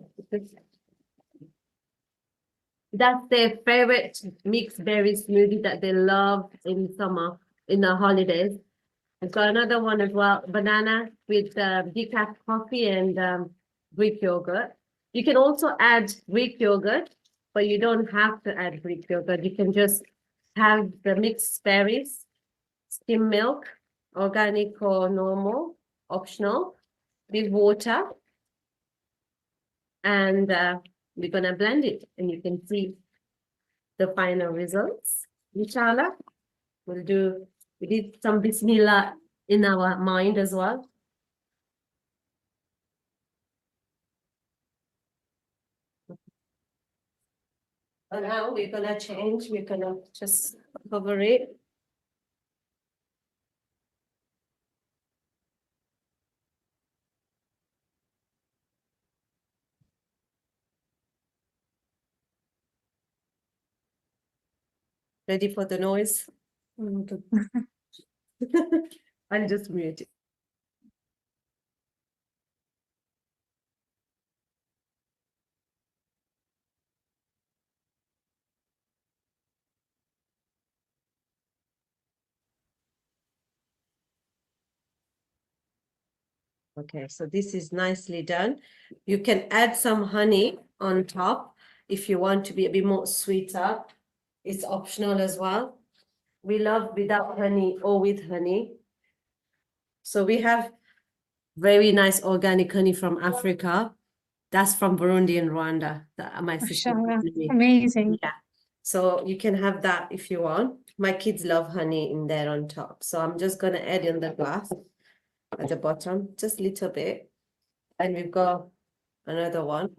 That's their favorite mixed berry smoothie that they love in summer, in the holidays. I've got another one as well, banana with decaf coffee and Greek yogurt. You can also add Greek yogurt, but you don't have to add Greek yogurt. You can just have the mixed berries, skim milk, organic or normal, optional, with water. And we're going to blend it, and you can see the final results. Inshallah, we did some Bismillah in our mind as well. And now we're going to change, we're going to just cover it. Ready for the noise? I'll just mute it. Okay, so this is nicely done. You can add some honey on top if you want to be a bit more sweeter. It's optional as well. We love without honey or with honey. So we have very nice organic honey from Africa. That's from Burundi and Rwanda. My sister. Mashallah. Amazing. Yeah. So you can have that if you want. My kids love honey in there on top. So I'm just going to add in the glass at the bottom, just a little bit. And we've got another one.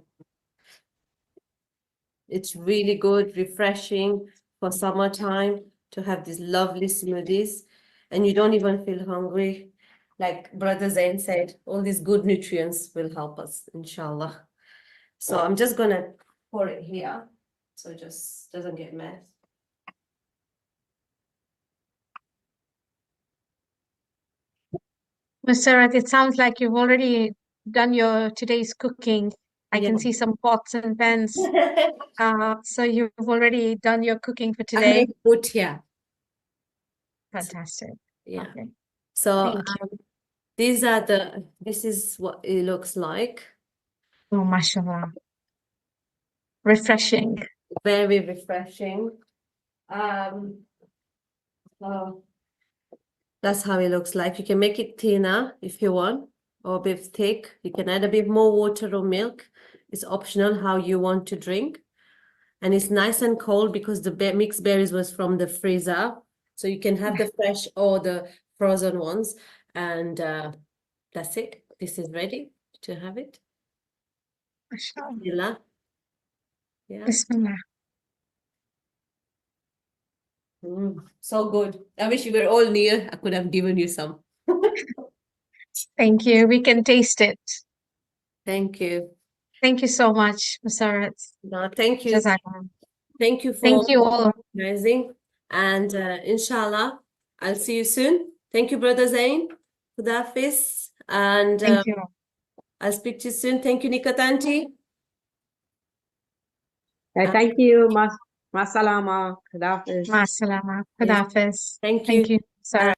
It's really good, refreshing for summertime to have these lovely smoothies. And you don't even feel hungry. Like Brother Zain said, all these good nutrients will help us, inshallah. So I'm just going to pour it here so it just doesn't get messed. Mussarat, it sounds like you've already done your today's cooking. I Yeah. can see some pots and pans. So you've already done your cooking for I today. made food here. Fantastic. Yeah. Okay. So Thank you. this is what it looks like. Oh, mashallah. Refreshing. Very refreshing. So that's how it looks like. You can make it thinner if you want, or a bit thick. You can add a bit more water or milk. It's optional how you want to drink. And it's nice and cold because the mixed berries was from the freezer. So you can have the fresh or the frozen ones. And that's it. This is ready to have it. Mashallah. Bismillah. Yeah. Bismillah. So good. I wish you were all near. I could have given you some. Thank you. We can taste it. Thank you. Thank you so much, Mussarat. No, thank you. Jazakallah. Thank you for Thank you all. organizing. And inshallah, I'll see you soon. Thank you, Brother Zain. Khuda Hafiz. And Thank you. I'll speak to you soon. Thank you, Nikat Aunty. Thank you. Masalama. Khudafis. Ma salama. Yes. Khudafis. Thank Thank you. you, Mussarat.